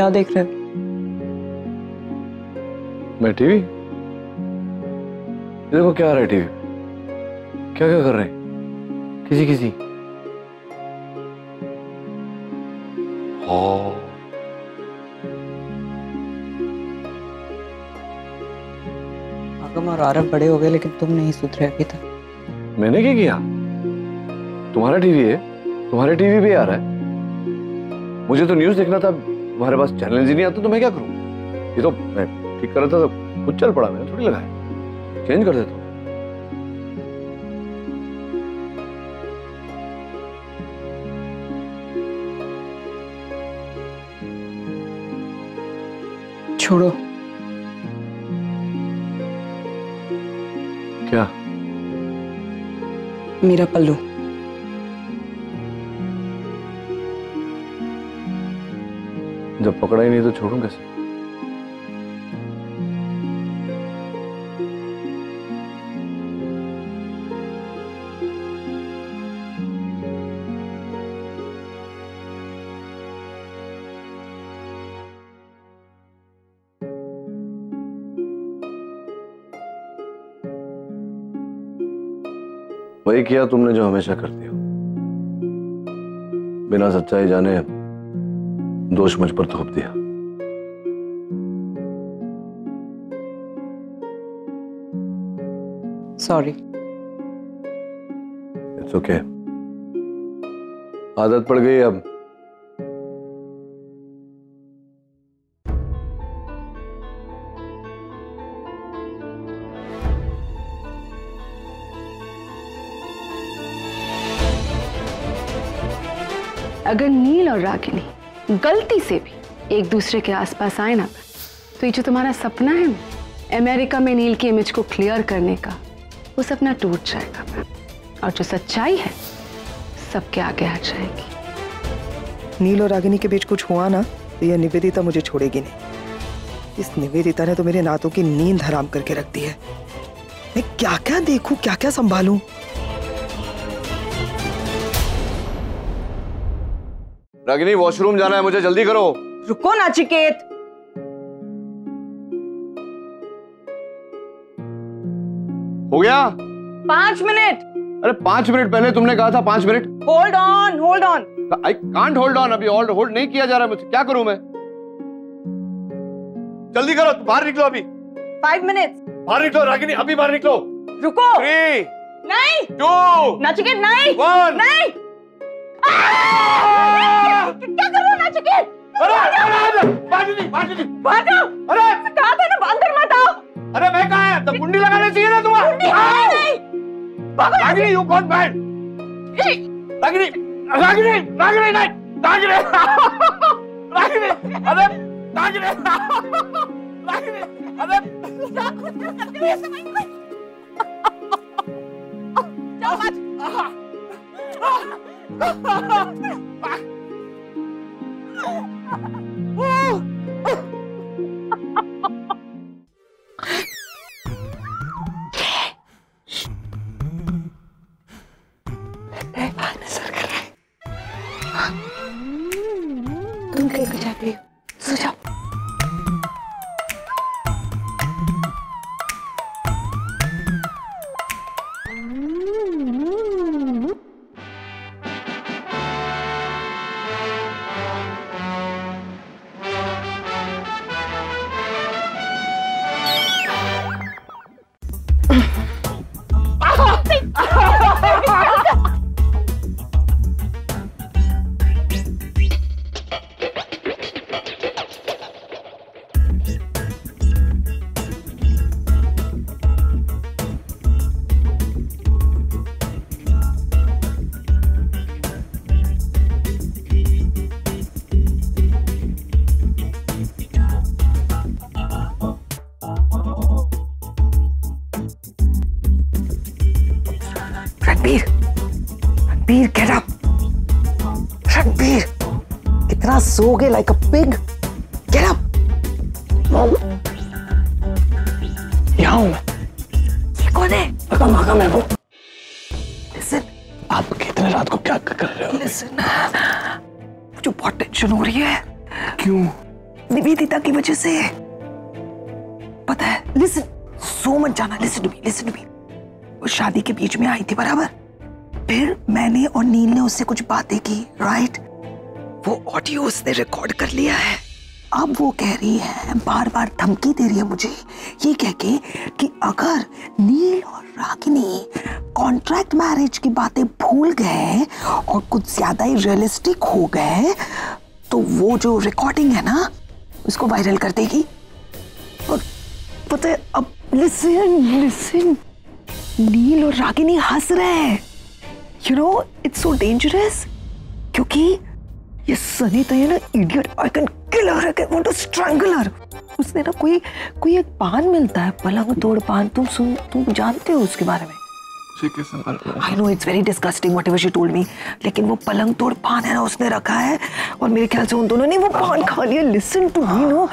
S6: क्या देख रहे हो?
S7: मैं टीवी? देखो क्या आ रहा है टीवी? क्या क्या कर रहे हैं? किसी किसी
S6: आगम और आरव बड़े हो गए लेकिन तुम नहीं सुधरे अभी तक।
S7: मैंने क्या किया? तुम्हारा टीवी है, तुम्हारे टीवी पे आ रहा है। मुझे तो न्यूज़ देखना था, तुम्हारे पास चैनल ही नहीं आता तो मैं क्या करूं? ये तो मैं ठीक कर रहा था तो खुद चल पड़ा, मैंने थोड़ी लगाया। चेंज कर देता हूं।
S6: छोड़ो।
S7: क्या?
S6: मेरा पल्लू।
S7: जब पकड़ा ही नहीं तो छोड़ूं कैसे? वही किया तुमने जो हमेशा करती हो, बिना सच्चाई जाने दोष मुझ पर थोप दिया।
S6: सॉरी।
S7: इट्स ओके, आदत पड़ गई अब।
S1: अगर नील और रागिनी गलती से भी एक दूसरे के आसपास आए ना, तो ये जो तुम्हारा सपना है अमेरिका में नील की इमेज को क्लियर करने का, वो सपना टूट जाएगा और जो सच्चाई है सबके आगे आ जाएगी।
S2: नील और रागिनी के बीच कुछ हुआ ना तो यह निवेदिता मुझे छोड़ेगी नहीं। इस निवेदिता ने तो मेरे नातों की नींद हराम करके रख दी है। मैं क्या क्या देखूं, क्या क्या संभालूं।
S7: रागिनी वॉशरूम जाना है मुझे, जल्दी करो।
S6: रुको नाचिकेत।
S7: हो गया
S6: 5 मिनट।
S7: अरे 5 मिनट पहले तुमने कहा था 5 minute.
S6: Hold on, hold on.
S7: I can't hold on, अभी होल्ड नहीं किया जा रहा है मुझसे, क्या करूं मैं? जल्दी करो, बाहर निकलो अभी।
S6: 5 मिनट।
S7: बाहर निकलो रागिनी, अभी बाहर निकलो।
S6: रुको।
S7: 3
S6: नहीं
S7: 2
S6: नाचिकेत, नहीं
S7: 1
S6: नहीं। क्या कर रहे हो नाचिकेत?
S7: अरे
S6: भागो।
S7: अरे
S6: कहा था ना अंदर मत आओ।
S7: अरे मैं कहा है, तो कुंडी लगाना चाहिए ना तुम्हें।
S6: नहीं
S7: Ragini you can't bad. Ragini Ragini Ragini नहीं रागिनी रागिनी अरे रागिनी रागिनी अरे
S4: तुम कहीं को जा रही हो? सो जाओ।
S2: Ranbir, Ranbir get up. रणबीर कितना सोगे like a pig. Get up. यहाँ हूं मैं। ये कौन है? भागा मैं वो। लिसन, आप कितने रात को क्या कर रहे हो? लिसन, मुझे बहुत टेंशन हो रही है। क्यों? निवेदिता की वजह से। पता है, लिसन, सो मत जाना, लिसन टू मी। वो शादी के बीच में आई थी, बराबर? फिर मैंने और नील ने उससे कुछ बातें की, राइट? वो ऑडियो उसने रिकॉर्ड कर लिया है। अब वो कह रही है, बार बार धमकी दे रही है मुझे, ये कह के कि अगर नील और रागिनी कॉन्ट्रैक्ट मैरिज की बातें भूल गए और कुछ ज्यादा ही रियलिस्टिक हो गए तो वो जो रिकॉर्डिंग है ना उसको वायरल कर देगी। और पता है, अब लिसन, नील और रागिनी हंस रहे हैं। You know, it's so dangerous, क्योंकि ये सनी तो है ना idiot, I can kill her, I want to strangle her. उसने ना कोई एक पान मिलता है, पलंग तोड़ पान, तुम जानते हो उसके बारे में? I know it's very disgusting whatever she told me, लेकिन वो पलंग तोड़ पान है ना उसने रखा है और मेरे ख्याल से उन दोनों ने वो पान खा लिया। Listen to me, no?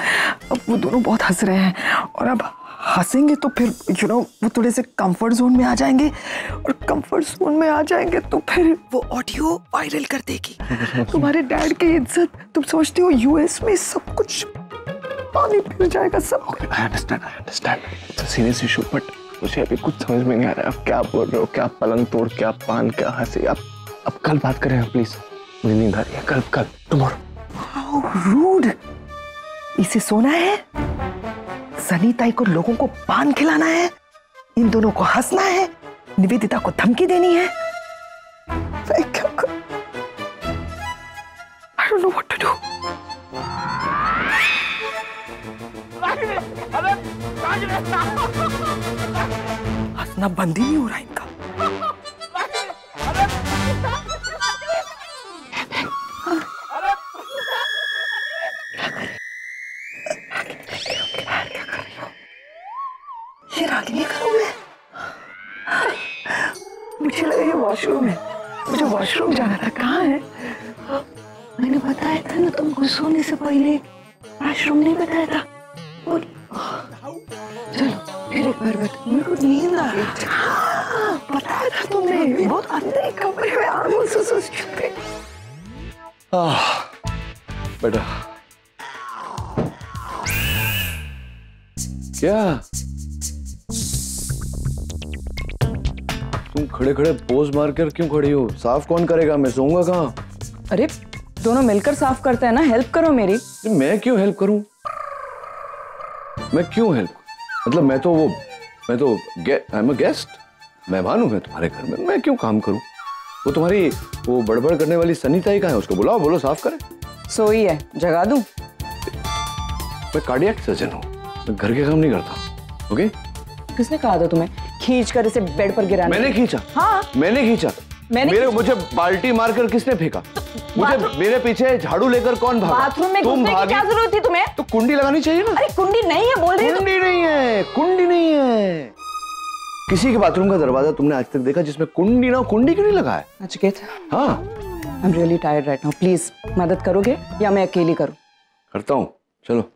S2: अब वो दोनों बहुत हंस रहे हैं और अब हंसेंगे तो फिर यू नो वो थोड़े से कंफर्ट जोन में आ जाएंगे और कंफर्ट जोन में आ जाएंगे तो फिर वो ऑडियो वायरल कर देगी। तुम्हारे डैड की इज्जत, तुम सोचते हो यूएस में सब कुछ पानी फिर जाएगा सब।
S7: I understand. It's a serious issue, but मुझे अभी कुछ समझ में नहीं आ रहा है। आप क्या बोल रहे हो? क्या पलंग तोड़, क्या पान, क्या हंसी? अब कल बात करें प्लीज, मुझे नींद आ रही है। कल टुमारो।
S2: How rude! इसे सोना है, सनी ताई को लोगों को पान खिलाना है, इन दोनों को हंसना है, निवेदिता को धमकी देनी है। मैं क्या करूं? I don't know what to do. हंसना बंद ही नहीं हो रहा इनका। ये रागिनी का रूम है। मुझे लगा ये वॉशरूम है, मुझे वॉशरूम जाना था। कहाँ है? मैंने बताया था ना तुमको सोने से पहले, वॉशरूम नहीं बताया था। चलो फिर एक बार बता, मेरे को नींद आ रही थी। बताया था तुमने, बहुत अंदर कमरे में आगो सुसुस चुपे।
S7: बेटा क्या तुम खड़े खड़े पोज मार कर क्यों खड़ी हो? साफ कौन करेगा? मैं सोऊंगा कहाँ?
S3: अरे दोनों मिलकर साफ करते हैं ना, हेल्प करो मेरी।
S7: मैं क्यों हेल्प करूं? मैं क्यों हेल्प? मतलब मैं तो आई एम अ गेस्ट, मेहमान हूं मैं तुम्हारे घर में, मैं क्यों काम करूं? वो तुम्हारी वो बड़बड़ करने वाली सनी ताई कहाँ है? उसको बुलाओ, बोलो साफ करे।
S3: सोई है, जगा दूं?
S7: मैं कार्डियक सर्जन हूँ, मैं घर के काम नहीं करता। ओके?
S3: किसने कहा था तुम्हें खींच कर इसे बेड पर गिराने?
S7: मैंने खींचा।
S3: हाँ
S7: मैंने खींचा। मुझे बाल्टी मारकर किसने फेंका? मुझे मेरे पीछे झाड़ू लेकर कौन भागा?
S3: बाथरूम में घुसने की क्या जरूरत थी तुम्हें?
S7: तो कुंडी लगानी चाहिए ना।
S3: अरे कुंडी नहीं है बोल रही हो?
S7: कुंडी नहीं है, कुंडी नहीं है। किसी के बाथरूम का दरवाजा तुमने आज तक देखा जिसमें कुंडी ना? कुंडी क्यों नहीं लगा है?
S3: नचिकेत,
S7: हाँ,
S3: I am really tired right now, please मदद करोगे या मैं अकेली करूं?
S7: करता हूँ, चलो।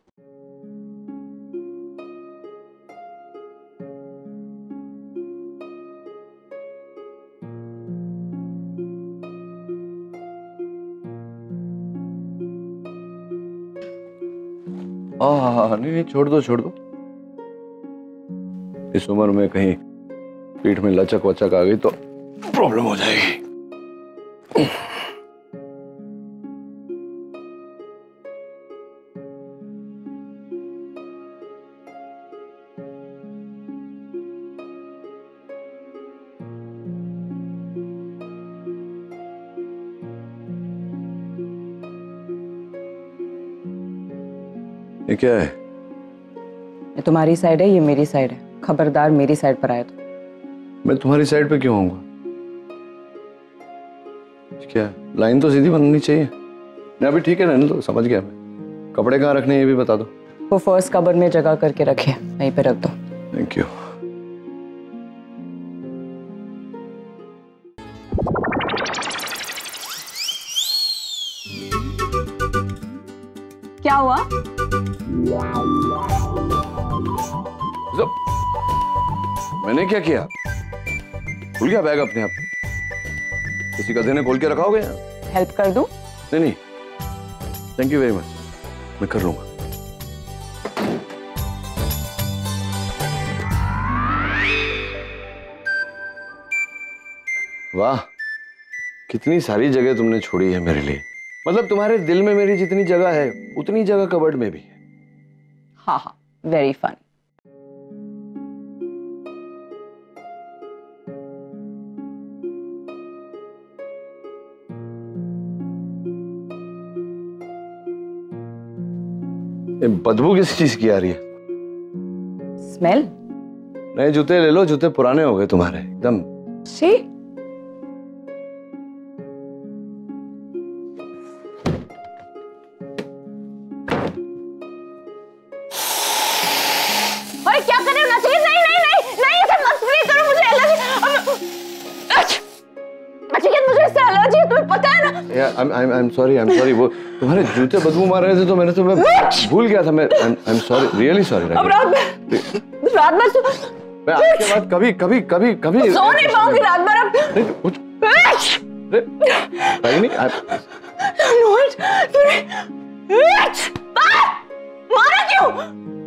S7: नहीं, छोड़ दो। इस उम्र में कहीं पीठ में लचक वचक आ गई तो प्रॉब्लम हो जाएगी। ये क्या है?
S3: ये तुम्हारी साइड है, ये मेरी साइड है। खबरदार मेरी साइड पर आए तो।
S7: मैं तुम्हारी साइड पे क्यों आऊंगा? क्या लाइन तो सीधी बननी चाहिए। नहीं अभी ठीक है, रहने दो, समझ गया मैं। कपड़े कहाँ रखने ये भी बता दो।
S3: वो फर्स्ट कबर्ड में जगह करके रखे, वहीं पे रख दो।
S7: Thank you.
S3: क्या हुआ?
S7: मैंने क्या किया? खुल गया बैग अपने आप? किसी गधे ने खोल के रखा होगा?
S3: हेल्प कर दूं?
S7: नहीं, थैंक यू वेरी मच, मैं कर लूंगा। वाह, कितनी सारी जगह तुमने छोड़ी है मेरे लिए। मतलब तुम्हारे दिल में मेरी जितनी जगह है उतनी जगह कबर्ड में भी है।
S6: हाँ हाँ, वेरी फन।
S7: बदबू किस चीज की आ रही है?
S6: स्मेल?
S7: नए जूते ले लो, जूते पुराने हो गए तुम्हारे एकदम।
S6: शी?
S8: अरे क्या कर रहे हो नाचिकेत? नहीं नहीं नहीं नहीं, ऐसे मत प्लीज करो, मुझे एलर्जी। नाचिकेत मुझे इससे एलर्जी है, तुम्हें पता है ना?
S7: I'm sorry, वो तुम्हारे जूते बदबू मार रहे थे तो मैंने तुम्हें भूल गया था। I'm sorry, really sorry।
S8: अब रात भर
S7: मैं आज के बाद कभी
S8: सो नहीं पाऊंगी रात भर अब।
S7: रागिनी,
S8: मारा क्यों?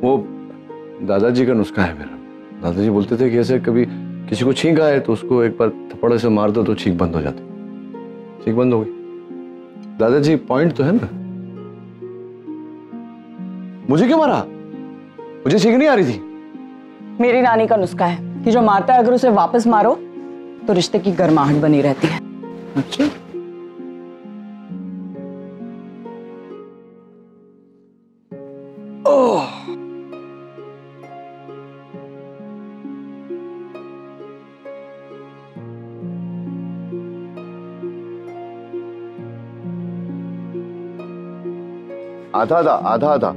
S7: वो दादाजी का नुस्खा है मेरा। दादाजी बोलते थे कि ऐसे कभी किसी को छींक आए तो उसको एक बार थप्पड़ से मार दो तो छींक बंद हो जाती। छींक बंद हो गई। दादाजी पॉइंट तो है ना। मुझे क्यों मारा? मुझे छींक नहीं आ रही थी।
S6: मेरी नानी का नुस्खा है कि जो मारता है अगर उसे वापस मारो तो रिश्ते की गर्माहट बनी रहती है।
S7: अच्छा, ओह, आधा आधा आधा आधा।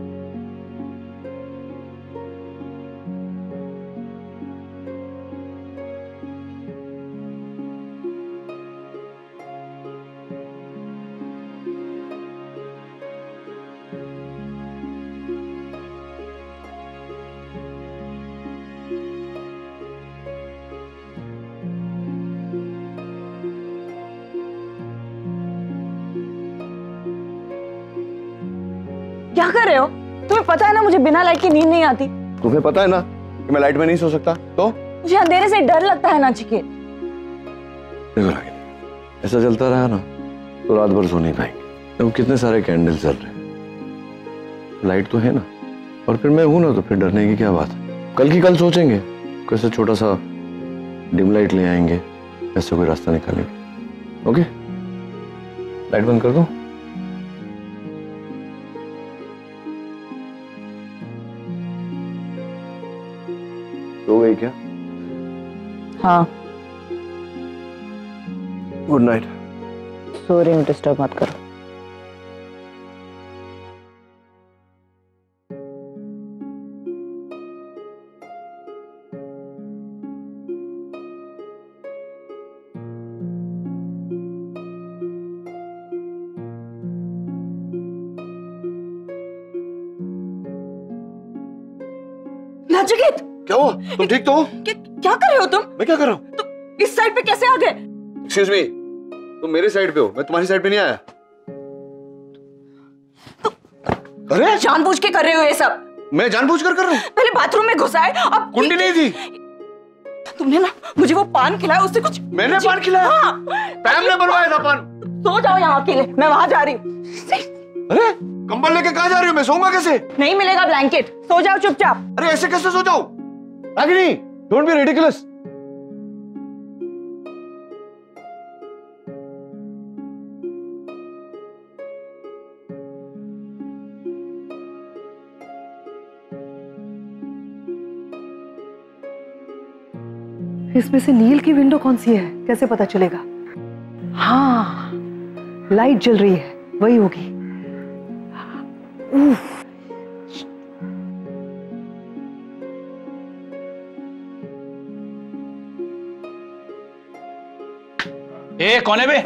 S6: क्या कर रहे हो? तुम्हें पता है ना मुझे बिना लाइट की नींद नहीं आती।
S7: तुम्हें पता है ना कि मैं लाइट में नहीं सो सकता। तो
S6: मुझे अंधेरे से डर लगता है नाचिकेत।
S7: देखो रागिनी, ऐसा चलता रहा ना तो रात भर सो नहीं पाएंगे। देखो कितने सारे कैंडल जल रहे हैं, लाइट तो है ना, और फिर मैं हूं ना तो फिर डरने की क्या बात है। कल की कल सोचेंगे, कैसे छोटा सा डिम लाइट ले आएंगे, ऐसे कोई रास्ता निकालेंगे। ओके, लाइट बंद कर दूं? सो गई क्या?
S6: हाँ,
S7: गुड नाइट।
S6: सो रही हूँ, डिस्टर्ब मत करो। नाचिकेत,
S7: क्या हुआ? तुम ठीक तो हो?
S6: क्या कर रहे हो तुम?
S7: मैं क्या कर रहा हूँ?
S6: तुम इस साइड पे कैसे आ गए?
S7: एक्सक्यूज मी, तुम मेरे साइड पे हो, मैं तुम्हारी साइड पे नहीं आया। अरे
S6: जानबूझ के कर रहे हो ये सब?
S7: मैं जानबूझकर कर रहा हूँ?
S6: पहले बाथरूम में घुसा है, अब
S7: कुंडी नहीं थी।
S6: तुमने ना मुझे वो पान खिलाया, उससे कुछ।
S7: मैंने पान खिलाया?
S6: हाँ।
S7: पैम ने बनवाया था पान।
S6: सो जाओ यहाँ अकेले, मैं वहां जा रही हूँ।
S7: अरे कंबल लेके कहाँ जा रही हो? मैं सोऊंगा कैसे?
S6: नहीं मिलेगा ब्लैंकेट, सो जाओ चुपचाप।
S7: अरे ऐसे कैसे सो जाओ? Ragini, don't be ridiculous.
S2: इसमें से नील की विंडो कौन सी है, कैसे पता चलेगा? हाँ, लाइट जल रही है, वही होगी। उफ।
S5: ए कौन है बे?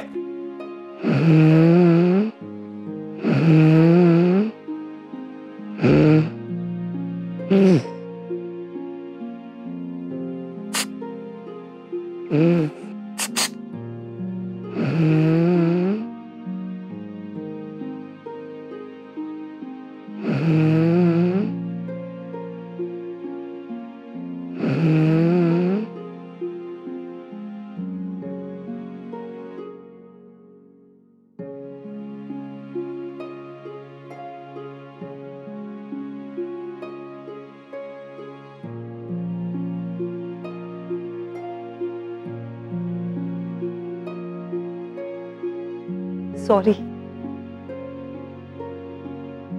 S8: सॉरी।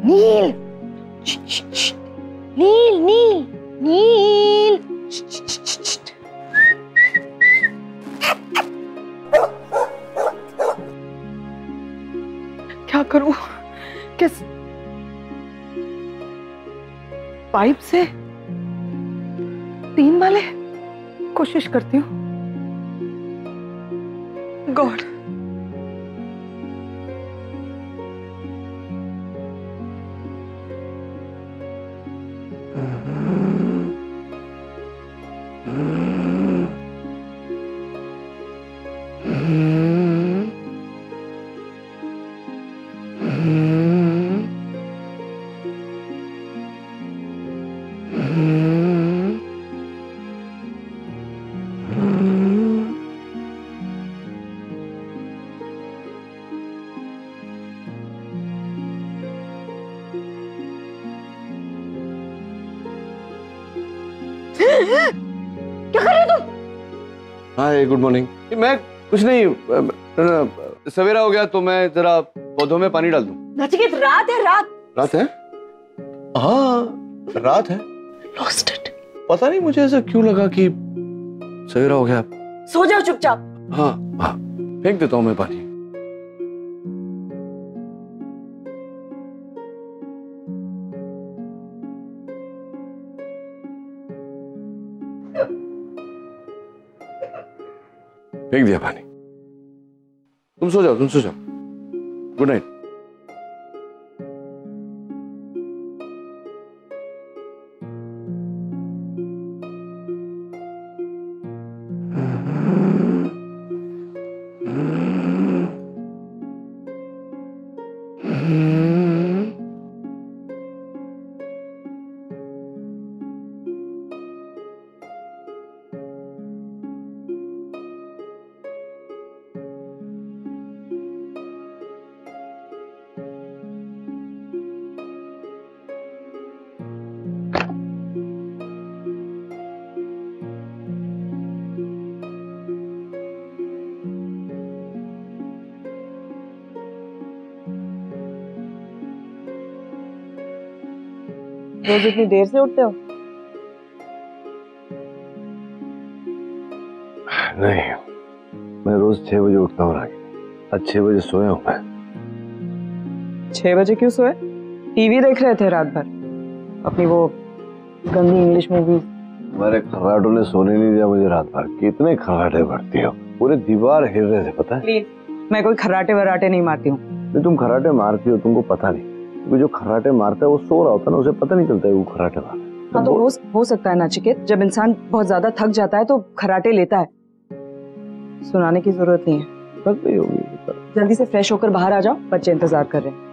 S2: नील
S8: नील नील नील।
S2: क्या करूं? किस पाइप से 3 वाले कोशिश करती हूँ। गॉड,
S8: क्या कर रहे हो तुम?
S7: हाय, गुड मॉर्निंग। मैं कुछ नहीं, सवेरा हो गया तो मैं जरा पौधों में पानी डाल दूं।
S8: नचिकेत, रात है, रात।
S7: रात है? हाँ, रात है।
S8: Lost it.
S7: पता नहीं मुझे ऐसा क्यों लगा कि सवेरा हो गया।
S8: सो जाओ चुपचाप।
S7: हाँ हाँ, फेंक देता हूँ मैं पानी। फेंक दिया पानी। तुम सो जाओ, तुम सो जाओ। Good night.
S6: रोज इतनी देर से उठते हो?
S7: नहीं, मैं रोज 6 बजे उठता हूँ रागी। आज 6 बजे सोया हूँ मैं।
S6: 6 बजे क्यों सोए? टीवी देख रहे थे रात भर, अपनी वो गंदी इंग्लिश मूवी।
S7: हमारे खर्राटों ने सोने नहीं दिया मुझे रात भर। कितने खर्राटे भरती हो, पूरे दीवार हिल रहे थे पता है।
S6: प्लीज, मैं कोई खर्राटे वराटे नहीं मारती हूँ।
S7: तुम खर्राटे मारती हो, तुमको पता नहीं। क्योंकि जो खर्राटे मारता है वो सो रहा होता है ना, उसे पता नहीं चलता है वो खर्राटे मार।
S6: हाँ तो हो सकता है नचिकेत, जब इंसान बहुत ज्यादा थक जाता है तो खर्राटे लेता है। सुनाने की जरूरत नहीं है।
S7: थक गई होगी।
S6: जल्दी से फ्रेश होकर बाहर आ जाओ, बच्चे इंतजार कर रहे हैं।